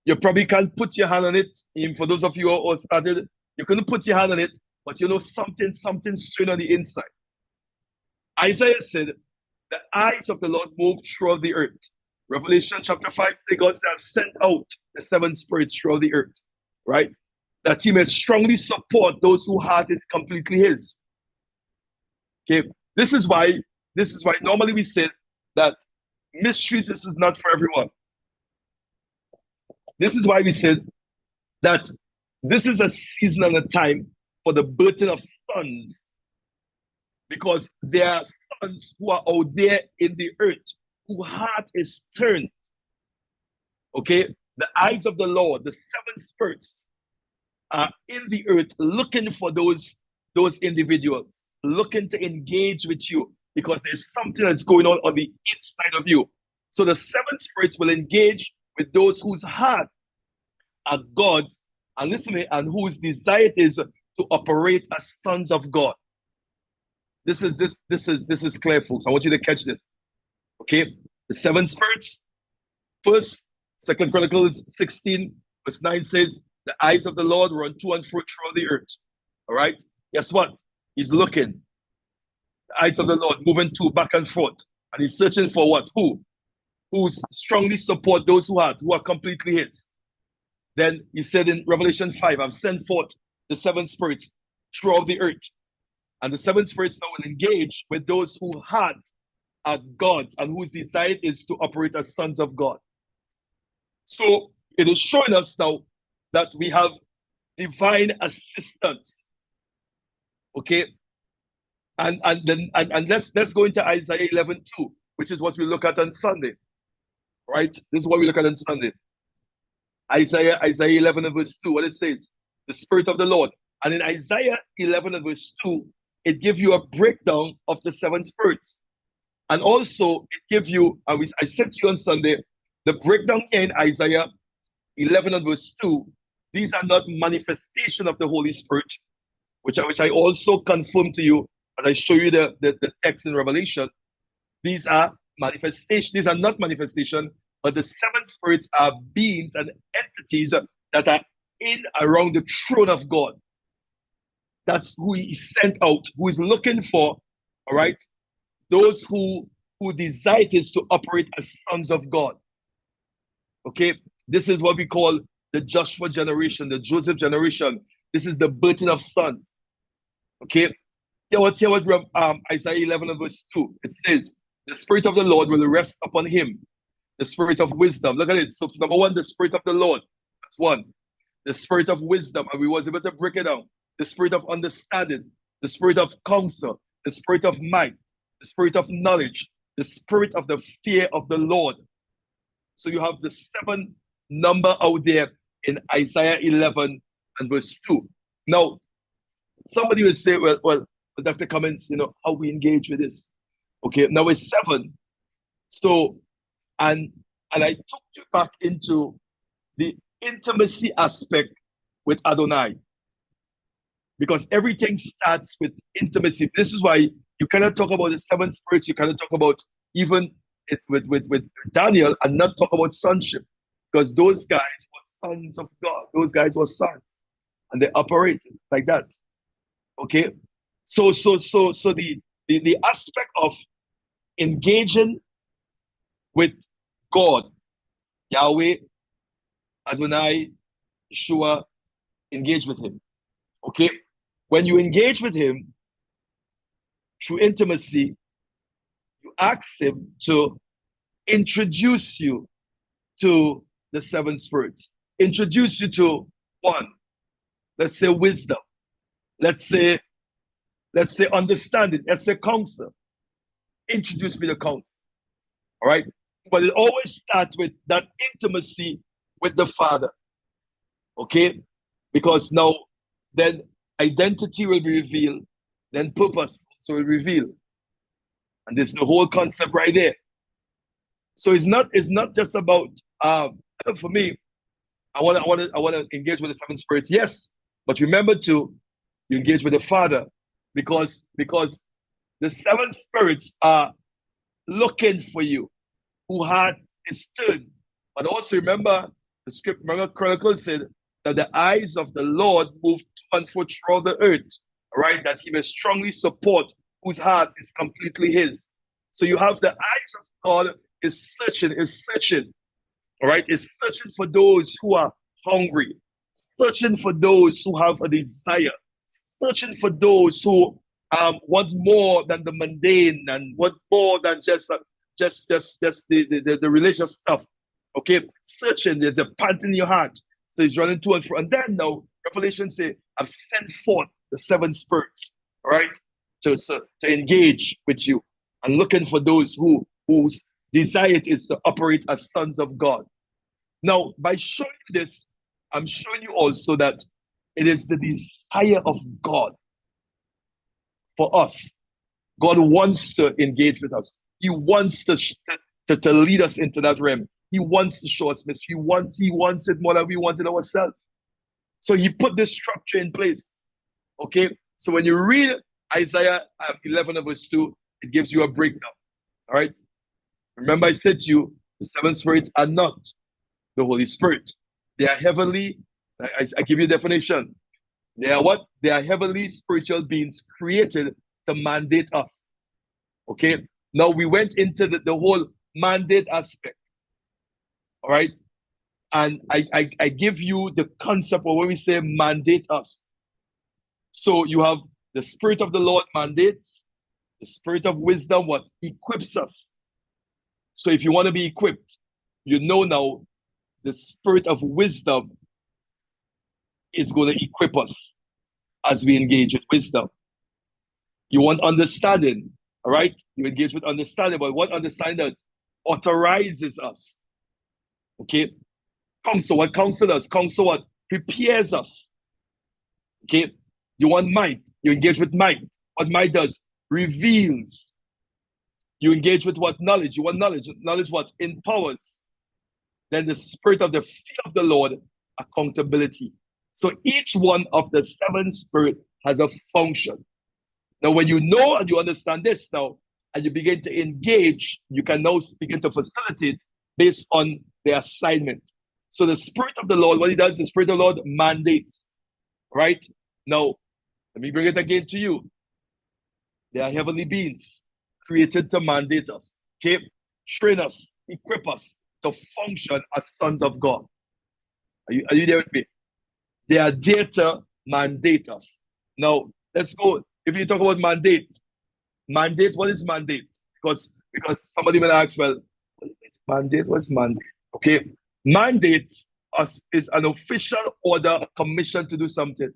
Speaker 1: you probably can't put your hand on it. Even for those of you who started, you couldn't put your hand on it, but you know something stirring on the inside. Isaiah said, "The eyes of the Lord move throughout the earth." Revelation chapter 5 says God has sent out the 7 spirits throughout the earth, right? That he may strongly support those whose heart is completely his. Okay, this is why normally we say that mysteries, this is not for everyone. This is why we said that this is a season and a time for the birthing of sons, because there are sons who are out there in the earth whose heart is turned. Okay, the eyes of the Lord, the 7 spirits, are in the earth looking for those individuals, looking to engage with you, because there's something that's going on the inside of you. So the 7 spirits will engage with those whose heart are God's, and listen, and whose desire is to operate as sons of God. This is clear, folks. I want you to catch this. Okay, the 7 spirits. First, 2 Chronicles 16 verse 9 says, The eyes of the Lord run to and fro throughout the earth. All right? Guess what? He's looking. The eyes of the Lord moving to back and forth. And he's searching for what? Who? Who strongly support those who are completely his. Then he said in Revelation 5, I've sent forth the 7 spirits throughout the earth. And the 7 spirits now will engage with those who are gods and whose desire is to operate as sons of God. So it is showing us now that we have divine assistance. Okay? And let's go into Isaiah 11:2, which is what we look at on Sunday. Right? This is what we look at on Sunday. Isaiah 11 and verse 2, what it says, the Spirit of the Lord. And in Isaiah 11 and verse 2, it gives you a breakdown of the 7 spirits. And also, it gives you, I said to you on Sunday, the breakdown in Isaiah 11 and verse 2, these are not manifestation of the Holy Spirit, which I also confirm to you as I show you the text in Revelation. These are manifestation. These are not manifestation, but the 7 spirits are beings and entities that are in around the throne of God. That's who he sent out, who is looking for, all right, those who desire is to operate as sons of God. Okay, this is what we call the Joshua generation, the Joseph generation. This is the birthing of sons. Okay, here what Isaiah 11 and verse 2, it says, the Spirit of the Lord will rest upon him, the Spirit of wisdom. Look at it. So number 1, the Spirit of the Lord. That's 1. The Spirit of wisdom, and we was able to break it down. The Spirit of understanding, the Spirit of counsel, the Spirit of might, the Spirit of knowledge, the Spirit of the fear of the Lord. So you have the 7 number out there in Isaiah 11 and verse 2. Now, somebody will say, well, Dr. Cummins, how we engage with this. Okay, now it's 7. So, and I took you back into the intimacy aspect with Adonai. Because everything starts with intimacy. This is why you cannot talk about the 7 spirits. You cannot talk about even it with Daniel and not talk about sonship. Because those guys were sons of God. Those guys were sons. And they operated like that. Okay? So the aspect of engaging with God, Yahweh, Adonai, Yeshua, engage with him. Okay? When you engage with him through intimacy, you ask him to introduce you to the 7 spirits. Introduce you to 1. Let's say wisdom. Let's say understanding. Let's say counsel. Introduce me to counsel. All right? But it always starts with that intimacy with the Father. Okay? Because now, then identity will be revealed, then purpose also will reveal. And this is the whole concept right there. So it's not just about for me, I want to engage with the 7 spirits, yes, but remember to engage with the Father, because the 7 spirits are looking for you, who heart is turned. But also remember Chronicles said that the eyes of the Lord move to and fro throughout the earth, right? That he may strongly support whose heart is completely his. So you have the eyes of God is searching, all right? Is searching for those who are hungry, searching for those who have a desire, searching for those who want more than the mundane and want more than just the religious stuff. Okay, searching, there's a pant in your heart. So he's running to and fro. And then now, Revelation say, I've sent forth the 7 spirits, all right, to engage with you and looking for those whose desire is to operate as sons of God. Now, by showing this, I'm showing you also that it is the desire of God for us. God wants to engage with us. He wants to lead us into that realm. He wants to show us mystery. He wants it more than we want it ourselves. So he put this structure in place. Okay? So when you read Isaiah 11 verse 2, it gives you a breakdown. All right? Remember I said to you, the 7 spirits are not the Holy Spirit. They are heavenly I give you a definition. They are what? They are heavenly spiritual beings created to mandate us. Okay? Now we went into the whole mandate aspect. All right? And I give you the concept of when we say mandate us. So you have the Spirit of the Lord mandates, the Spirit of wisdom, what? Equips us. So if you want to be equipped, you know now the Spirit of wisdom is going to equip us as we engage with wisdom. You want understanding, all right? You engage with understanding, but what understanding does? Authorizes us. Okay? Counsel, what counsel does? Counsel what? Prepares us. Okay? You want might, you engage with might. What might does? Reveals. You engage with what? Knowledge. You want knowledge. Knowledge what? Empowers. Then the Spirit of the fear of the Lord, accountability. So each one of the 7 spirits has a function. Now, when you know and you understand this now, and you begin to engage, you can now begin to facilitate based on the assignment. So the Spirit of the Lord, what he does, the Spirit of the Lord mandates. Right? Now, let me bring it again to you. They are heavenly beings created to mandate us. Okay? Train us, equip us to function as sons of God. Are you there with me? They are there to mandate us. Now, let's go. If you talk about mandate, what is mandate? Because somebody will ask, well, mandate, what's mandate? Okay, mandate is an official order, a commission to do something.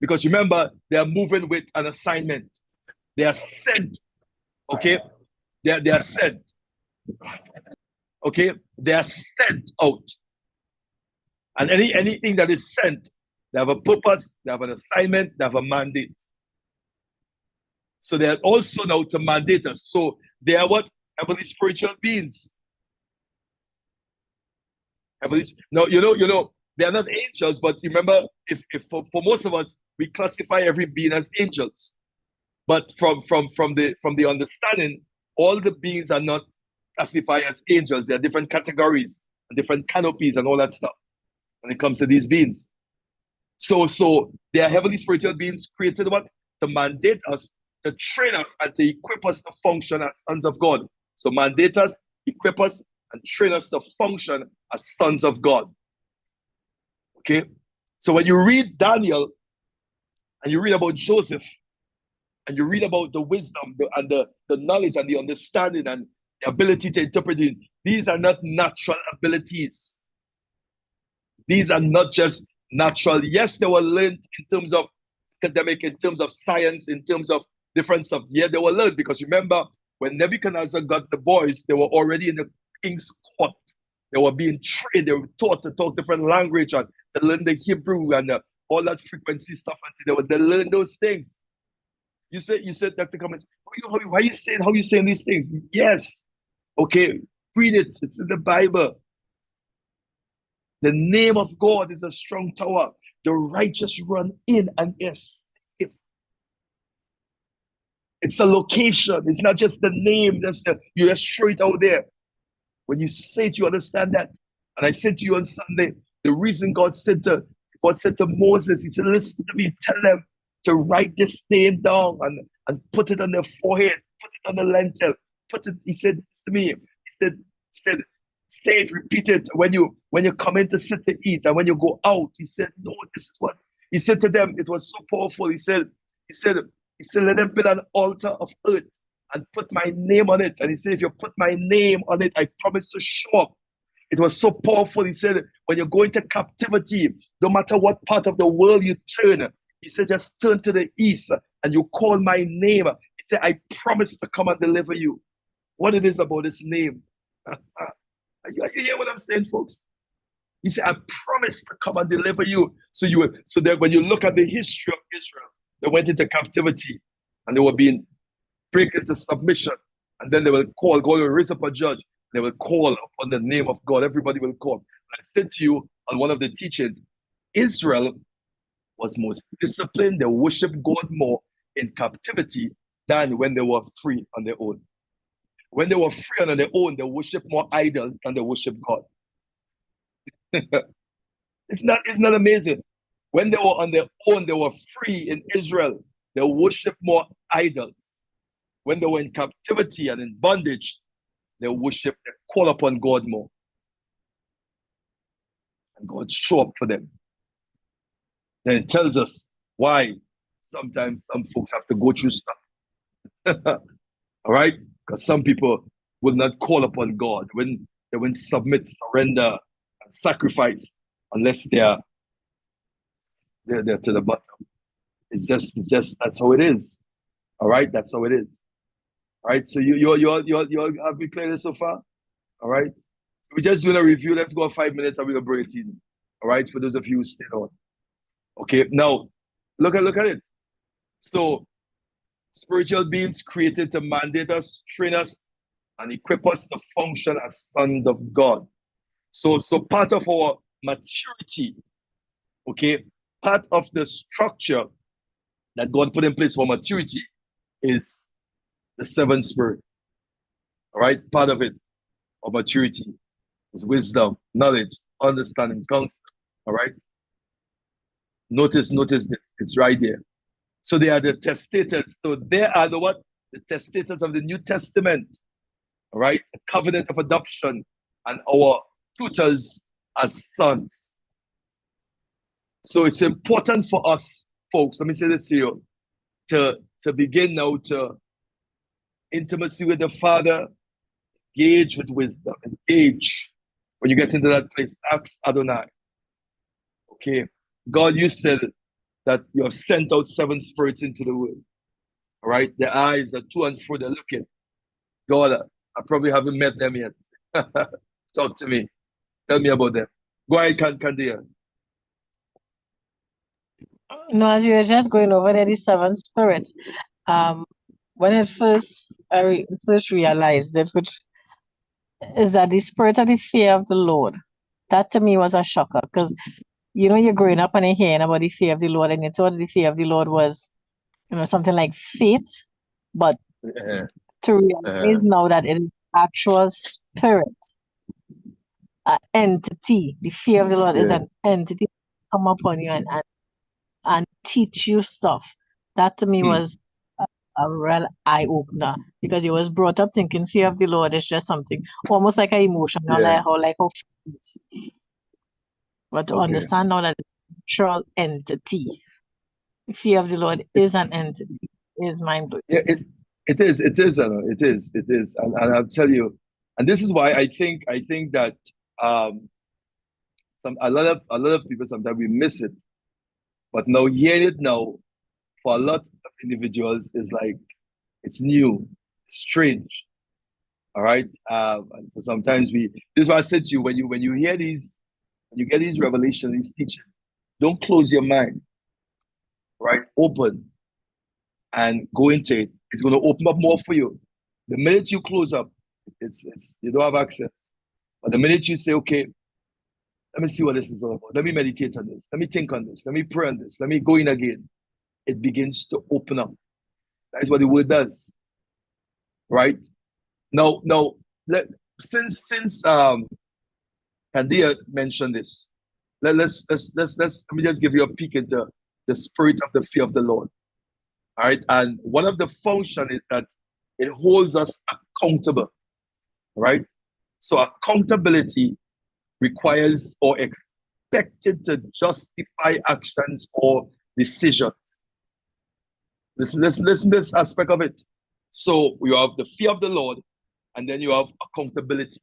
Speaker 1: Because remember, they are moving with an assignment. They are sent. Okay, they are sent. Okay, they are sent out. And anything that is sent, they have a purpose, they have an assignment, they have a mandate. So they are also now to mandate us. So they are what? Heavenly spiritual beings. Now, you know, they are not angels, but remember, if for most of us, we classify every being as angels. But from the understanding, all the beings are not classified as angels. There are different categories, and different canopies, and all that stuff when it comes to these beings. So they are heavenly spiritual beings created what? To mandate us, to train us, and to equip us to function as sons of God. So mandate us, equip us, and train us to function as sons of God. Okay? So when you read Daniel, and you read about Joseph, and you read about the wisdom and the knowledge and the understanding and the ability to interpret it, these are not natural abilities. These are not just natural. Yes, they were learned in terms of academic, in terms of science, in terms of different stuff. Yeah, they were learned because remember, when Nebuchadnezzar got the boys, they were already in the king's court. They were being trained. They were taught to talk different language and to learn the Hebrew and all that frequency stuff. And they learn those things. You said that the comments. Why are you saying these things? Yes. Okay, read it. It's in the Bible. The name of God is a strong tower. The righteous run in and is safe. It's a location. It's not just the name. You just throw it out there. When you say it, you understand that. And I said to you on Sunday, the reason God said to Moses, he said, listen to me, tell them to write this name down and put it on their forehead, put it on the lintel, he said to me, he said, say it, repeat it when you come in to sit to eat, and when you go out. He said, no, this is what he said to them. It was so powerful. He said, let them build an altar of earth and put my name on it. And he said, if you put my name on it, I promise to show up. It was so powerful. He said, when you go into captivity, no matter what part of the world you turn, he said, just turn to the east and you call my name. He said, I promise to come and deliver you. What it is about this name. Are you hear what I'm saying, folks? He said, I promise to come and deliver you. So that when you look at the history of Israel, they went into captivity and they were being break into submission. And then they will call, God will raise up a judge. They will call upon the name of God. Everybody will call. I said to you on one of the teachings, Israel was most disciplined. They worshiped God more in captivity than when they were free on their own. When they were free on their own, they worshiped more idols than they worshiped God. It's not amazing. When they were on their own, they were free in Israel. They worshiped more idols. When they were in captivity and in bondage, they worship, they call upon God more. And God show up for them. Then it tells us why sometimes some folks have to go through stuff. All right? Because some people will not call upon God when they won't submit, surrender, and sacrifice unless they're to the bottom. It's just that's how it is. All right, that's how it is. All right, so you have been clear so far. All right, so we're just doing a review. Let's go 5 minutes and we're gonna bring it in. All right, for those of you who stayed on. Okay, now look at it. So spiritual beings created to mandate us, train us, and equip us to function as sons of God. So part of our maturity, okay, part of the structure that God put in place for maturity is the seven spirit. All right, part of it, of maturity, is wisdom, knowledge, understanding, counsel. All right. Notice this. It's right there. So they are the testators. So they are the what? The testators of the New Testament. All right, the covenant of adoption, and our tutors as sons. So it's important for us, folks, let me say this to you, to begin now to intimacy with the Father, engage with wisdom, engage. When you get into that place, ask Adonai. Okay, God, you said that you have sent out seven spirits into the world. All right, their eyes are to and fro, they're looking. God, I probably haven't met them yet. Talk to me. Tell me about them. Go ahead, Candia.
Speaker 2: No, as you were just going over there, the seven spirits. When I first realized it, which is that the spirit of the fear of the Lord. That to me was a shocker, because you're growing up and you're hearing about the fear of the Lord, and you thought the fear of the Lord was, something like faith, but to realize now that it is actual spirit, an entity. The fear of the Lord is an entity come upon you and teach you stuff. That to me was a real eye-opener, because you was brought up thinking fear of the Lord is just something almost like an emotion, like how feelings. But to understand now that it's an actual entity, the fear of the Lord is an entity, is mind-blowing.
Speaker 1: Yeah, it is, and I'll tell you, and this is why I think that a lot of people sometimes we miss it, but now hearing it now for a lot of individuals is like it's new, strange. All right, and so sometimes this is why I said to you, when you hear these, when you get these revelations, these teachings, don't close your mind. Right, open and go into it. It's going to open up more for you. The minute you close up, it's you don't have access. But the minute you say, okay, let me see what this is all about. Let me meditate on this. Let me think on this. Let me pray on this. Let me go in again. It begins to open up. That is what the word does. Right? Now, since Candia mentioned this, let me just give you a peek into the spirit of the fear of the Lord. All right, and one of the functions is that it holds us accountable. Right, so accountability requires or expected to justify actions or decisions. Listen this aspect of it. So you have the fear of the Lord, and then you have accountability.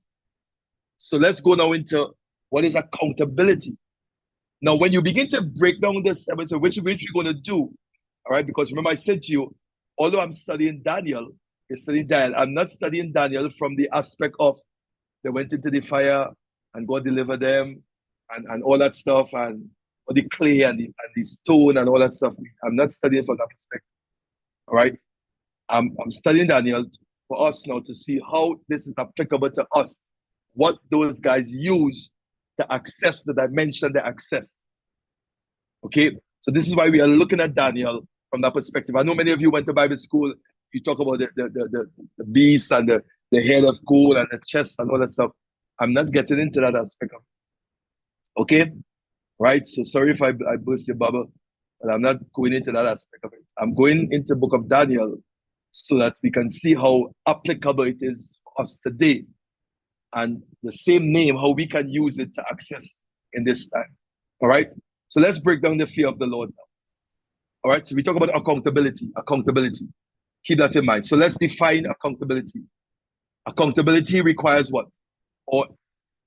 Speaker 1: So let's go now into what is accountability. Now, when you begin to break down the seven, so which we're going to do, all right? Because remember, I said to you, although I'm studying Daniel, I'm not studying Daniel from the aspect of they went into the fire and God delivered them and all that stuff, and or the clay and the stone and all that stuff. I'm not studying from that perspective. All right. I'm studying Daniel for us now to see how this is applicable to us. What those guys use to access the dimension they access. Okay, so this is why we are looking at Daniel from that perspective. I know many of you went to Bible school. You talk about the beast and the head of gold and the chest and all that stuff. I'm not getting into that aspect of it. Okay, Right? So sorry if I burst your bubble, but I'm not going into that aspect of it. I'm going into the book of Daniel so that we can see how applicable it is for us today. And the same name, how we can use it to access in this time. All right? So let's break down the fear of the Lord now. All right? So we talk about accountability. Accountability. Keep that in mind. So let's define accountability. Accountability requires what? Or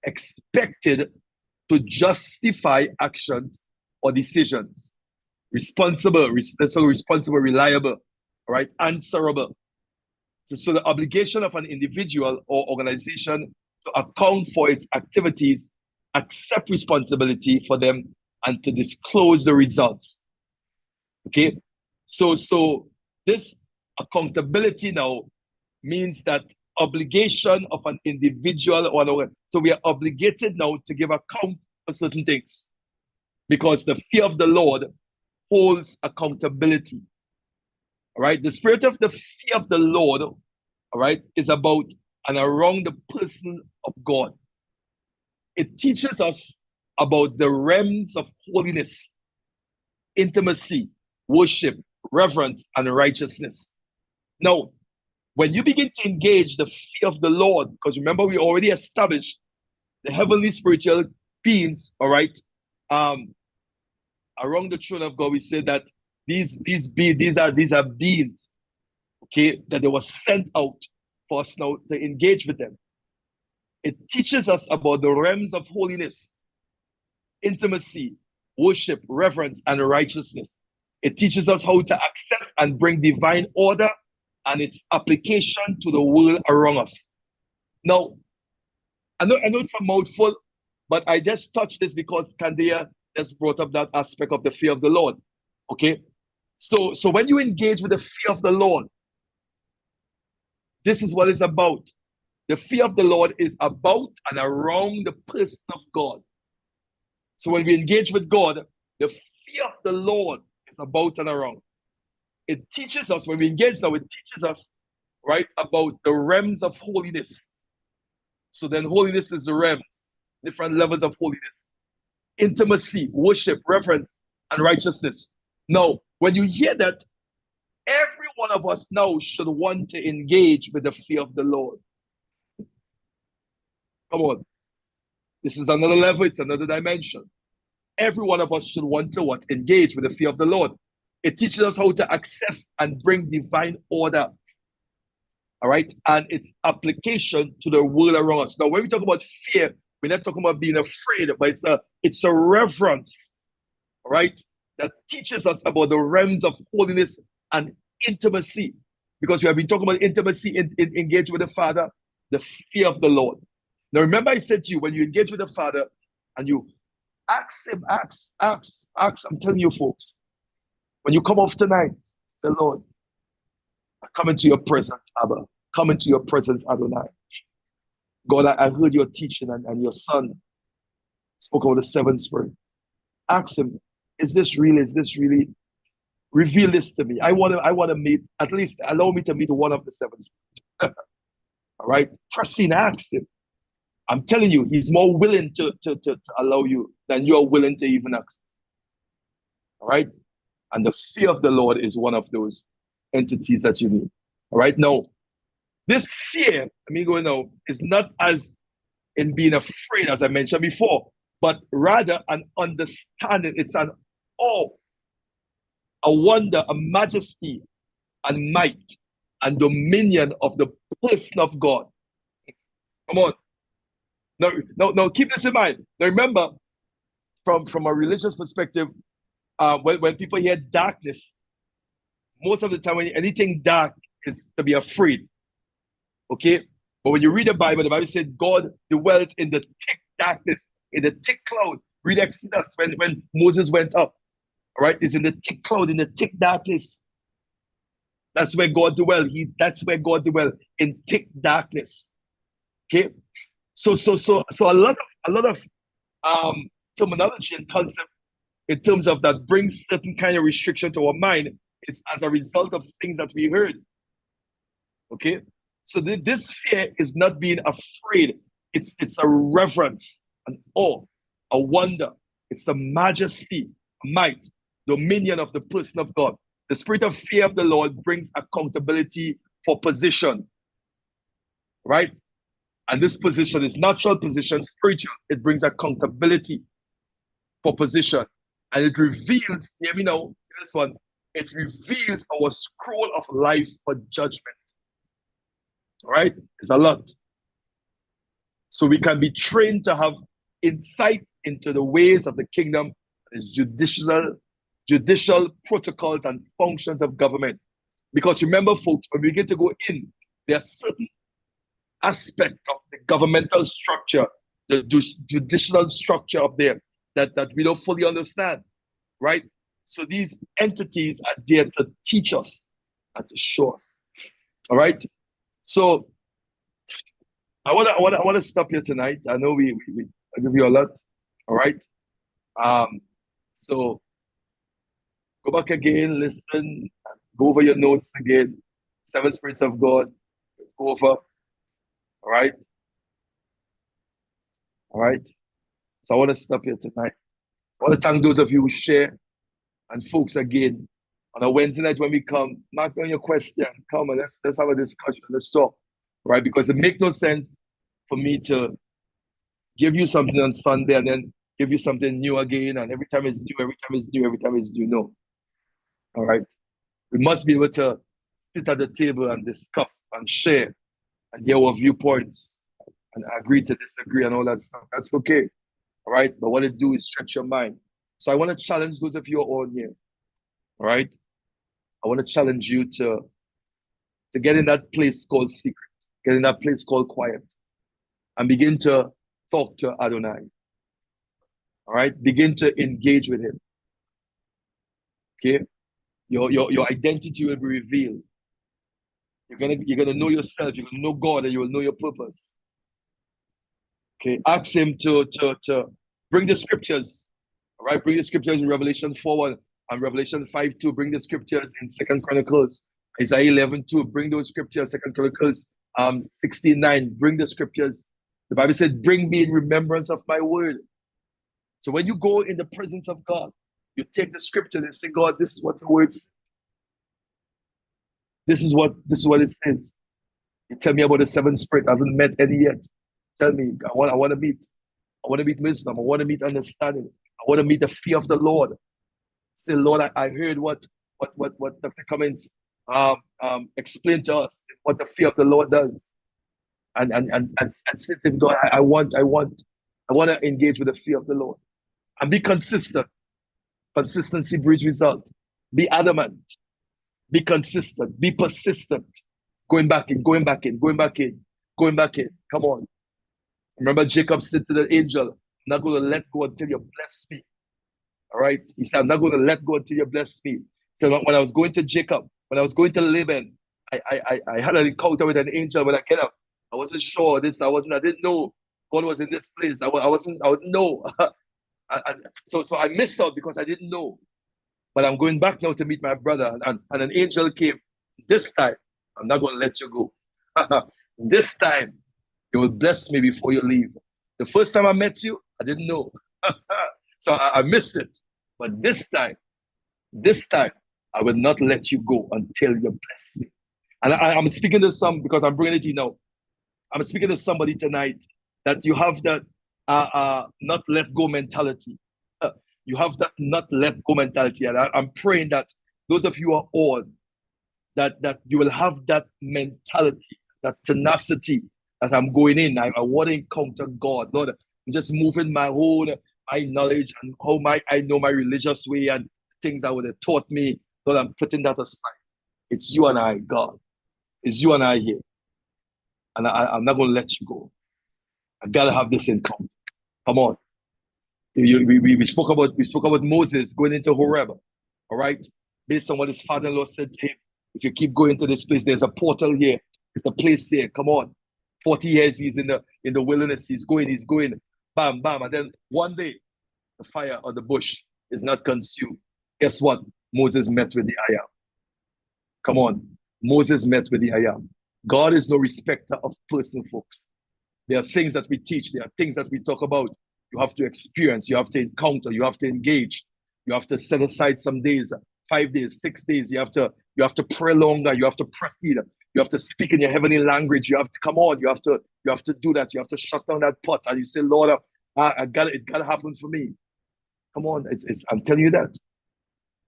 Speaker 1: expected to justify actions or decisions. Responsible, reliable, all right, answerable. So the obligation of an individual or organization to account for its activities, accept responsibility for them, and to disclose the results. Okay, so this accountability now means that obligation of an individual or another. So we are obligated now to give account for certain things because the fear of the Lord holds accountability. All right, the spirit of the fear of the Lord, all right, is about and around the person of God. It teaches us about the realms of holiness, intimacy, worship, reverence, and righteousness. Now, when you begin to engage the fear of the Lord, because remember, we already established the heavenly spiritual beings, all right, around the throne of God, we said that these are beings, okay, that they were sent out for us now to engage with them. It teaches us about the realms of holiness, intimacy, worship, reverence, and righteousness. It teaches us how to access and bring divine order and its application to the world around us. Now, I know it's a mouthful, but I just touched this because Candia just brought up that aspect of the fear of the Lord. Okay? So when you engage with the fear of the Lord, this is what it's about. The fear of the Lord is about and around the person of God. So when we engage with God, the fear of the Lord is about and around. It teaches us, when we engage now, it teaches us, right, about the realms of holiness. So then holiness is the realms, different levels of holiness. Intimacy, worship, reverence, and righteousness. Now, when you hear that, every one of us now should want to engage with the fear of the Lord. Come on. This is another level, it's another dimension. Every one of us should want to what? Engage with the fear of the Lord. It teaches us how to access and bring divine order. All right? And its application to the world around us. Now, when we talk about fear, we're not talking about being afraid, but it's a reverence, right? That teaches us about the realms of holiness and intimacy. Because we have been talking about intimacy in engage with the Father, the fear of the Lord. Now, remember I said to you, when you engage with the Father and you ask him, ask. I'm telling you, folks, when you come off tonight, say, Lord, I come into your presence, Abba. Come into your presence, Adonai. God, I heard your teaching and your son spoke about the seventh spirit. Ask him, is this real? Is this really? Reveal this to me. I want to meet, at least allow me to meet one of the seven spirits. All right? Trust in, ask him. I'm telling you, he's more willing to allow you than you are willing to even access. All right? And the fear of the Lord is one of those entities that you need. All right? Now, this fear, let me go now, is not as in being afraid, as I mentioned before, but rather an understanding. It's an awe, a wonder, a majesty, and might, and dominion of the person of God. Come on. Now, keep this in mind. Now, remember, from a religious perspective, when people hear darkness, most of the time, when anything dark is to be afraid. Okay? But when you read the Bible said God dwelt in the thick darkness, in the thick cloud. Read Exodus when Moses went up. All right? It's in the thick cloud, in the thick darkness. That's where God dwelt. That's where God dwelt, in thick darkness. Okay? So a lot of terminology and concept in terms of that brings certain kind of restriction to our mind is as a result of things that we heard. Okay? So this fear is not being afraid. It's a reverence, an awe, a wonder, It's the majesty, might, dominion of the person of God. The spirit of fear of the Lord brings accountability for position, right? And this position is natural position, spiritual. It brings accountability for position. And it reveals, hear me now, this one, it reveals our scroll of life for judgment. Right? It's a lot. So we can be trained to have insight into the ways of the kingdom, its judicial protocols and functions of government. Because remember, folks, when we get to go in, there are certain aspects of the governmental structure, the judicial structure up there that we don't fully understand, right? So these entities are there to teach us and to show us. All right. So I want to stop here tonight. I know I give you a lot. All right. So go back again, listen, go over your notes again. 7 spirits of God. Let's go over. All right. All right. So I want to stop here tonight. I want to thank those of you who share. And folks, again, on a Wednesday night when we come, mark down your question. Come and let's have a discussion. Let's talk. Right? Because it makes no sense for me to give you something on Sunday and then give you something new again. And every time it's new, every time it's new, every time it's new. No. All right. We must be able to sit at the table and discuss and share and hear our viewpoints and agree to disagree and all that stuff. That's okay. All right. But what it do is stretch your mind. So I want to challenge those of you who are on here. All right. I want to challenge you to get in that place called secret, get in that place called quiet, and begin to talk to Adonai. All right. Begin to engage with him. Okay. Your identity will be revealed. You're gonna know yourself. You're gonna know God, and you will know your purpose. Okay. Ask him to bring the scriptures. All right, bring the scriptures in Revelation 4:1 and Revelation 5:2. Bring the scriptures in 2 Chronicles, Isaiah 11:2. Bring those scriptures, 2 Chronicles 16:9. Bring the scriptures. The Bible said, "Bring me in remembrance of my word." So when you go in the presence of God, you take the scripture and say, "God, this is what the word says. This is what it says." You tell me about the 7 spirit. I haven't met any yet. Tell me. I want to meet. I want to meet wisdom. I want to meet understanding. I want to meet the fear of the Lord. Say, Lord, I heard what Dr. Cummins explained to us, what the fear of the Lord does. And say to him, God, I want to engage with the fear of the Lord. And be consistent. Consistency breeds result. Be adamant. Be consistent. Be persistent. Going back in. Come on. Remember Jacob said to the angel, "I'm not going to let go until you bless me." All right. He said, "I'm not going to let go until you bless me." So when I was going to Jacob, when I was going to Laban, I had an encounter with an angel. When I get up, I wasn't sure this. I didn't know God was in this place. I wouldn't know. So I missed out because I didn't know. But I'm going back now to meet my brother, and an angel came. This time, I'm not going to let you go. This time, you will bless me before you leave. The first time I met you, I didn't know. So I missed it. But this time, I will not let you go until you bless me. And I'm speaking to some, because I'm bringing it to you now. I'm speaking to somebody tonight that you have that not let go mentality. You have that not let go mentality. And I'm praying that those of you who are on, that you will have that mentality, that tenacity, that I'm going in. I want to encounter God. Lord, I'm just moving my knowledge and how I know my religious way and things that would have taught me. Lord, I'm putting that aside. It's you and I, God. It's you and I here. And I'm not going to let you go. I gotta have this encounter. Come on. We spoke about Moses going into Horeb. All right. Based on what his father-in-law said to him. If you keep going to this place, there's a portal here. There's a place here. Come on. 40 years he's in the wilderness. He's going. Bam, bam. And then one day, the fire on the bush is not consumed. Guess what? Moses met with the I Am. Come on. Moses met with the I Am. God is no respecter of person, folks. There are things that we teach. There are things that we talk about. You have to experience, you have to encounter, you have to engage. You have to set aside some days, 5 days, 6 days. You have to pray longer, you have to proceed. You have to speak in your heavenly language. You have to come on. You have to do that. You have to shut down that pot. And you say, Lord, it gotta happen for me. Come on, I'm telling you that.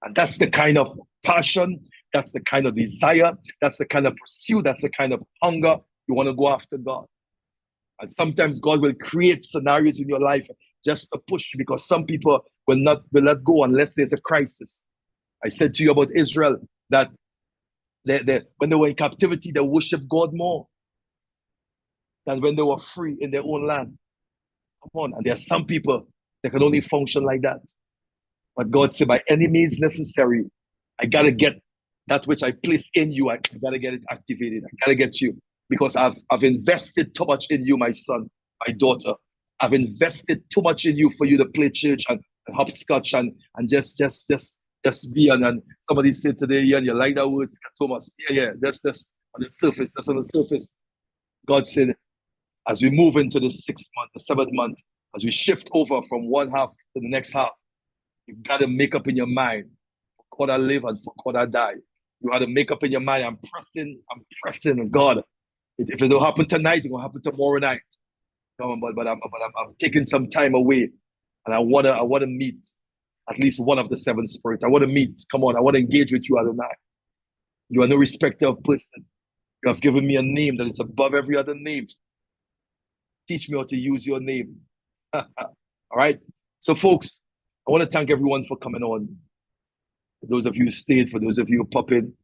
Speaker 1: And that's the kind of passion, that's the kind of desire, that's the kind of pursuit, that's the kind of hunger you want to go after God. And sometimes God will create scenarios in your life just to push you, because some people will not go unless there's a crisis. I said to you about Israel that when they were in captivity, they worshiped God more than when they were free in their own land. Come on. And there are some people that can only function like that. But God said, by any means necessary, I got to get that which I placed in you. I got to get it activated. I got to get you, because I've invested too much in you, my son, my daughter. I've invested too much in you for you to play church and hopscotch and just be on. And somebody said today, yeah, you like that word, Thomas. Yeah, that's on the surface. That's on the surface. God said, as we move into the 6th month, the 7th month, as we shift over from one half to the next half, you've got to make up in your mind, for God I live and for God I die. You got to make up in your mind, I'm pressing, and God, if it don't happen tonight, it's going to happen tomorrow night. But I'm taking some time away, and I want to meet at least one of the 7 spirits. I want to meet. Come on, I want to engage with you, Adonai. You are no respecter of person. You have given me a name that is above every other name. Teach me how to use your name. All right. So, folks, I want to thank everyone for coming on. For those of you who stayed, for those of you who pop in.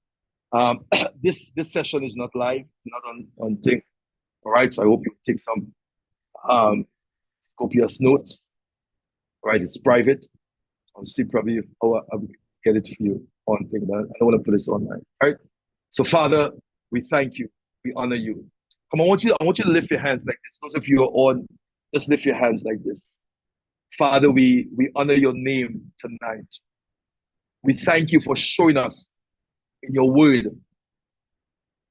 Speaker 1: This session is not live, not on thing. All right. So I hope you take some copious notes. All right. It's private. I'll see probably if I'll get it for you on thing. But I don't want to put this online. All right. So, Father, we thank you. We honor you. Come on, I want you to lift your hands like this. Those of you who are on, just lift your hands like this. Father, we honor your name tonight. We thank you for showing us in your word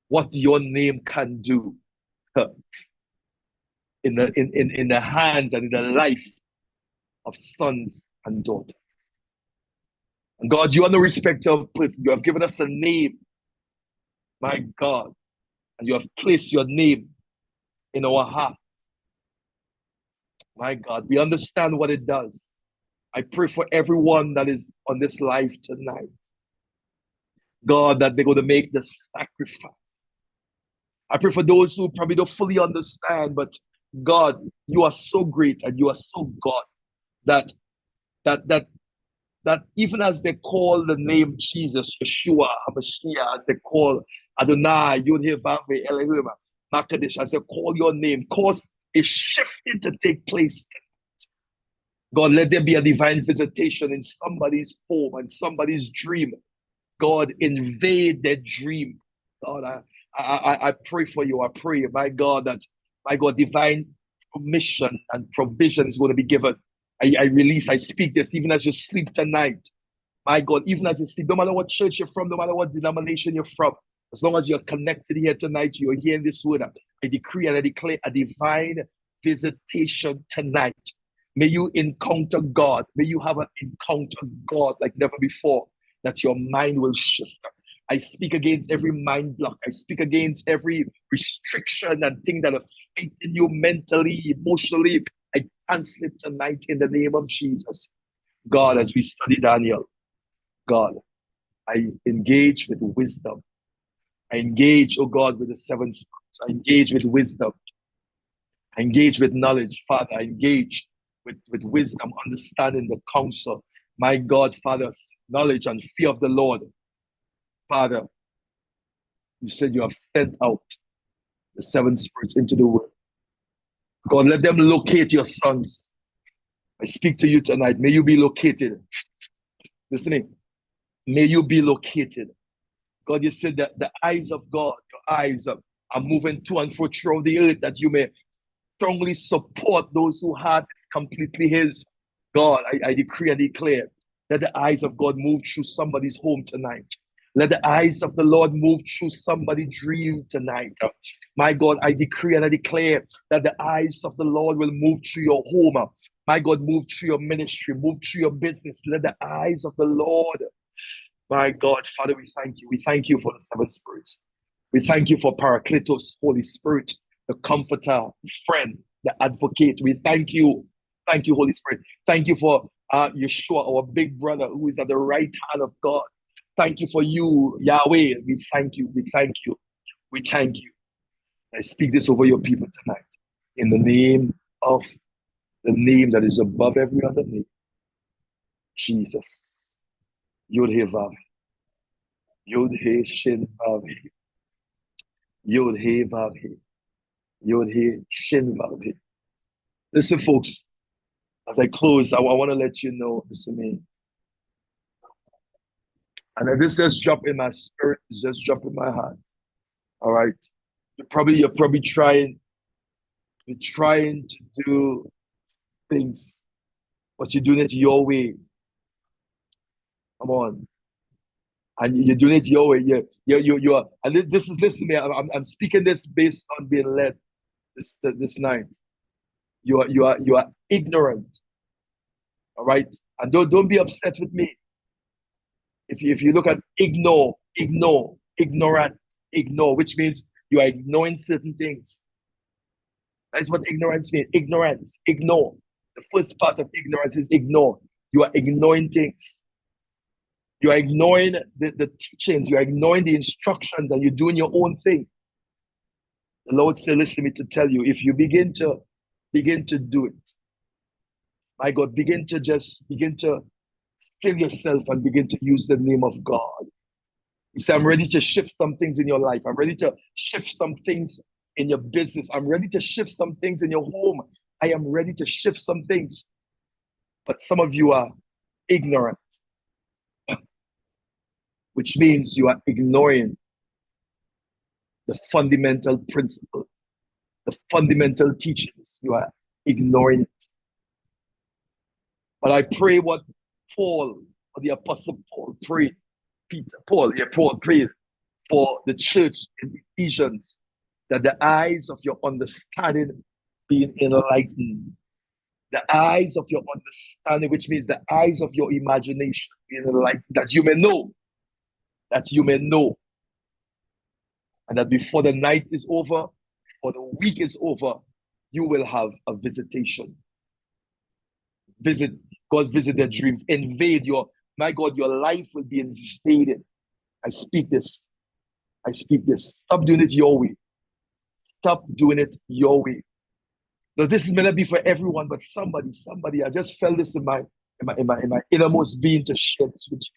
Speaker 1: what your name can do in the hands and in the life of sons and daughters. And God, you are no respecter of person. You have given us a name, my God, and you have placed your name in our heart. My God, we understand what it does. I pray for everyone that is on this life tonight, God, that they're going to make the sacrifice. I pray for those who probably don't fully understand, but God, you are so great and you are so God that even as they call the name Jesus, Yeshua, HaMashiach, as they call Adonai, Yod-Heh-Vav-Heh, Elohim, Makadesh, as they call your name, cause a shifting to take place. God, let there be a divine visitation in somebody's home and somebody's dream. God, invade their dream. God, I pray for you. I pray, my God, that, my God, divine permission and provision is going to be given. I speak this even as you sleep tonight. My God, even as you sleep, no matter what church you're from, no matter what denomination you're from, as long as you're connected here tonight, you're hearing this word, I decree and I declare a divine visitation tonight. May you encounter God. May you have an encounter God like never before, that your mind will shift. I speak against every mind block. I speak against every restriction and thing that affects you mentally, emotionally. I cancel it tonight in the name of Jesus. God, as we study Daniel, God, I engage with wisdom. I engage, oh God, with the 7 spirits. I engage with wisdom. I engage with knowledge, Father. I engage with wisdom, understanding the counsel. My God, Father, knowledge and fear of the Lord. Father, you said you have sent out the 7 spirits into the world. God, let them locate your sons. I speak to you tonight. May you be located. Listening. May you be located. God, you said that the eyes of God, your eyes are moving to and fro throughout the earth, that you may strongly support those who heart is completely his. God, I decree and declare that the eyes of God move through somebody's home tonight. Let the eyes of the Lord move through somebody's dream tonight. My God, I decree and I declare that the eyes of the Lord will move through your home. My God, move through your ministry, move through your business. Let the eyes of the Lord, my God, Father, we thank you. We thank you for the seven spirits. We thank you for Paracletos, Holy Spirit, the comforter, friend, the advocate. We thank you. Thank you, Holy Spirit. Thank you for Yeshua, our big brother, who is at the right hand of God. Thank you for you, Yahweh. We thank you. We thank you. We thank you. I speak this over your people tonight. In the name that is above every other name. Jesus. Yod-Heh Vav. Yod-Heh Shin Vav. Yod-Heh Vav. Yod-Heh Shin Vav. Listen, folks, as I close, I want to let you know, listen to me. And this just dropped in my spirit, it's just dropped in my heart. All right. You're probably trying to do things, but you're doing it your way. Come on. And you're doing it your way. You are, and this is, listen to me, I'm speaking this based on being led this night. You are ignorant. All right. And don't be upset with me. If you look at ignorant, which means you are ignoring certain things. That's what ignorance means. Ignorance, ignore. The first part of ignorance is ignore. You are ignoring things. You are ignoring the teachings. You are ignoring the instructions, and you're doing your own thing. The Lord said, listen to me to tell you, if you begin to do it, my God, begin to still yourself and begin to use the name of God. He said, I'm ready to shift some things in your life. I'm ready to shift some things in your business. I'm ready to shift some things in your home. I am ready to shift some things. But some of you are ignorant, which means you are ignoring the fundamental principle, the fundamental teachings. You are ignoring it. But I pray what Paul, or the Apostle Paul prayed, Paul prayed for the church in Ephesians, that the eyes of your understanding be enlightened. The eyes of your understanding, which means the eyes of your imagination be enlightened, that you may know, and that before the night is over, or the week is over, you will have a visitation. God visit their dreams, invade your life will be invaded. I speak this. Stop doing it your way. Stop doing it your way. Now, this is meant to be for everyone, but somebody, I just felt this in my innermost being to share this with you.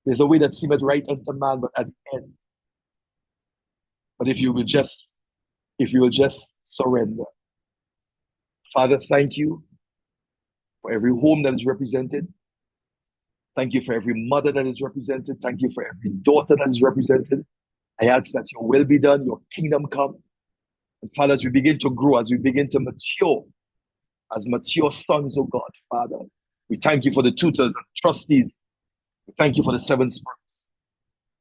Speaker 1: There's a way that seemeth right unto man, but at the end. But if you will just surrender. Father, thank you for every home that is represented. Thank you for every mother that is represented. Thank you for every daughter that is represented. I ask that your will be done, your kingdom come. And Father, as we begin to grow, as we begin to mature, as mature sons, oh God, Father, we thank you for the tutors and trustees. We thank you for the seven spirits.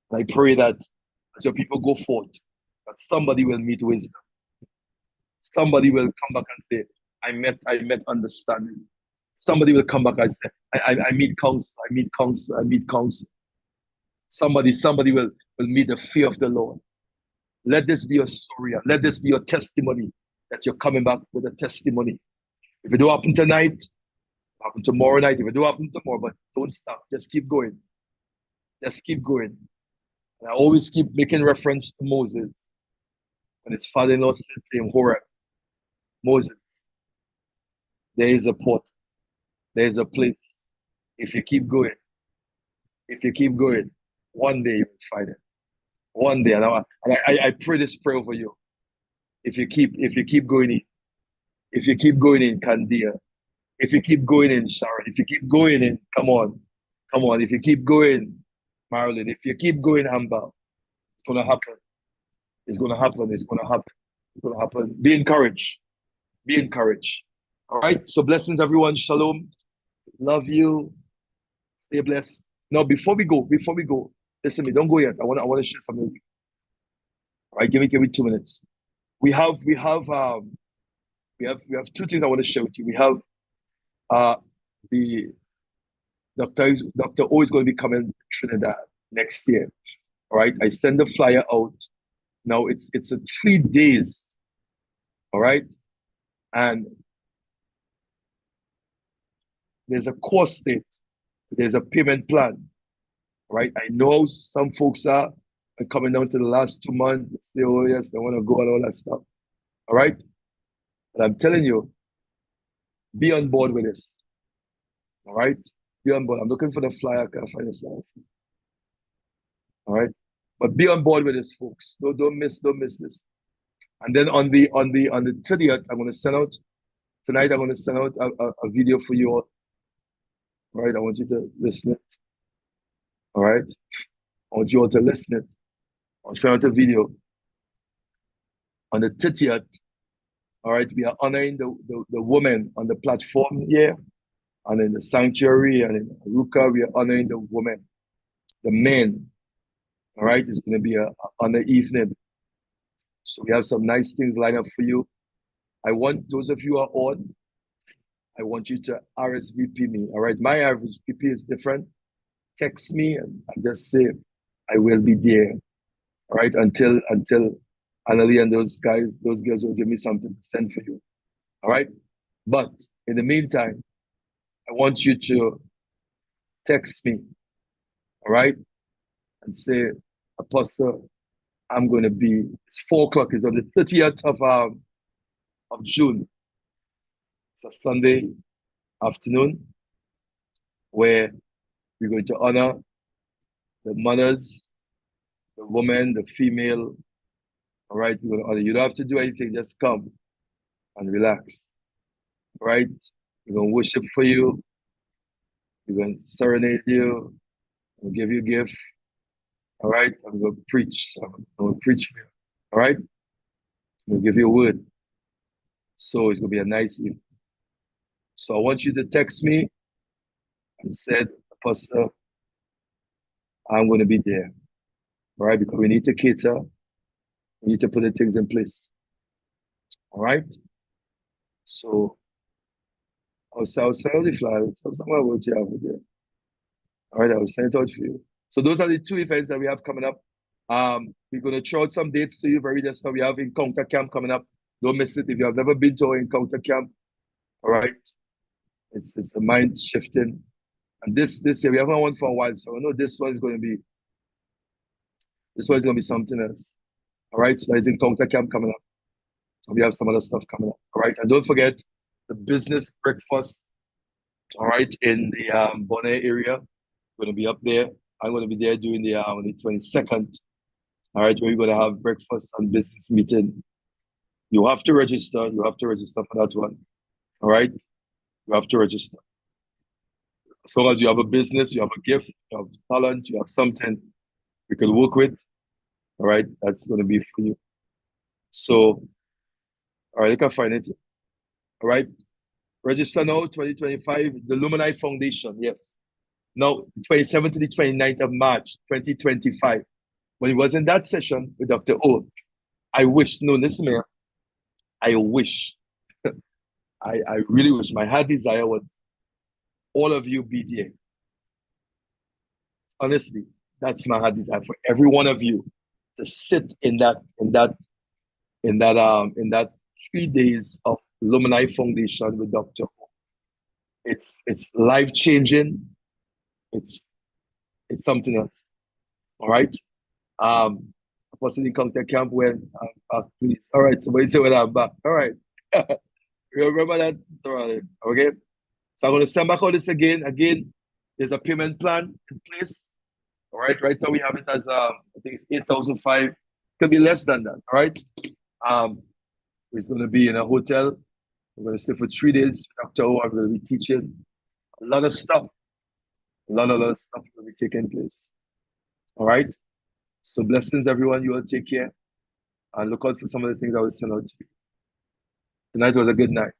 Speaker 1: And I pray that as your people go forth, that somebody will meet wisdom. Somebody will come back and say, I met understanding. Somebody will come back and say, I meet counsel. Somebody will meet the fear of the Lord. Let this be your story. Let this be your testimony that you're coming back with a testimony. If it don't happen tonight, it'll happen tomorrow night. If it don't happen tomorrow, but don't stop. Just keep going. Just keep going. And I always keep making reference to Moses. When his father-in-law said to him, Horeb, Moses, there is a port. There is a place. If you keep going, one day you will find it. One day, and I pray this prayer over you. If you keep going in Candia, if you keep going in Sharon, if you keep going in, come on. If you keep going, Marilyn, if you keep going, Amber, it's gonna happen. It's gonna happen. Be encouraged. All right. So blessings, everyone. Shalom. Love you. Stay blessed. Now, before we go, listen to me. Don't go yet. I want to share something with you. All right. Give me 2 minutes. We have we have two things I want to share with you. We have the Dr. O is going to be coming to Trinidad next year. All right. I send the flyer out. Now it's a 3 days. All right. And there's a course date. There's a payment plan. Right. I know some folks are coming down to the last 2 months. They say, oh yes, they want to go and all that stuff. All right. But I'm telling you, be on board with this. All right. Be on board. I'm looking for the flyer. I can't find the flyer. All right. But be on board with this, folks. Don't miss this. And then on the 30th, I'm going to send out tonight. I'm going to send out a video for you all. All right. I want you to listen it. All right. I want you all to listen it. I'll send out a video. On the 30th, all right, we are honoring the women on the platform here, and in the sanctuary and in Aruka, we are honoring the women. The men, all right, it's going to be an honor evening. So we have some nice things lined up for you. I want those of you who are on, I want you to RSVP me, all right? My RSVP is different. Text me and just say, I will be there, all right, until Annalie and those girls will give me something to send for you. All right. But in the meantime, I want you to text me. All right. And say, Apostle, I'm going to be, it's 4 o'clock. It's on the 30th of June. It's a Sunday afternoon where we're going to honor the mothers, the women, the female. All right, you don't have to do anything, just come and relax. All right, we're going to worship for you. We're going to serenade you. We'll give you a gift. All right, I'm going to preach. I'm going to preach for you. All right, we'll give you a word. So it's going to be a nice evening. So I want you to text me and said, Apostle, I'm going to be there. All right, because we need to cater. We need to put the things in place. All right. So I'll send out the flyers. Somewhere about you over there. All right, I will send it out for you. So those are the 2 events that we have coming up. We're going to throw out some dates to you very just now. We have Encounter Camp coming up. Don't miss it if you have never been to our Encounter Camp. All right. It's a mind shifting. And this year we haven't one for a while, so I know this one is going to be something else. All right, so there's Encounter Camp coming up. And we have some other stuff coming up. All right, and don't forget the business breakfast. All right, in the Bonnet area, we're going to be up there. I'm going to be there during the 22nd. All right, where we're going to have breakfast and business meeting. You have to register. You have to register for that one. All right, you have to register. As long as you have a business, you have a gift, you have talent, you have something we can work with. All right, that's going to be for you. So, all right, you can find it. All right, register now, 2025, the Lumini Foundation, yes. Now, 27th to the 29th of March, 2025. When he was in that session with Dr. O, I wish, no, listen here, I wish, I really wish, my heart desire was all of you be there. Honestly, that's my heart desire for every one of you to sit in that 3 days of Lumini Foundation with Dr. O. It's life-changing. It's something else. All right. Apostle Encounter Camp when please. All right, somebody say when I'm back. All right. Remember that? Okay. So I'm going to send back all this again. Again, there's a payment plan in place. All right. Right now we have it as I think it's 8,500. Could be less than that. All right. It's going to be in a hotel. We're going to stay for 3 days. Dr. O, I'm going to be teaching a lot of stuff. A lot of stuff will be taking place. All right. So blessings, everyone. You all take care and look out for some of the things I will send out to you. Tonight was a good night.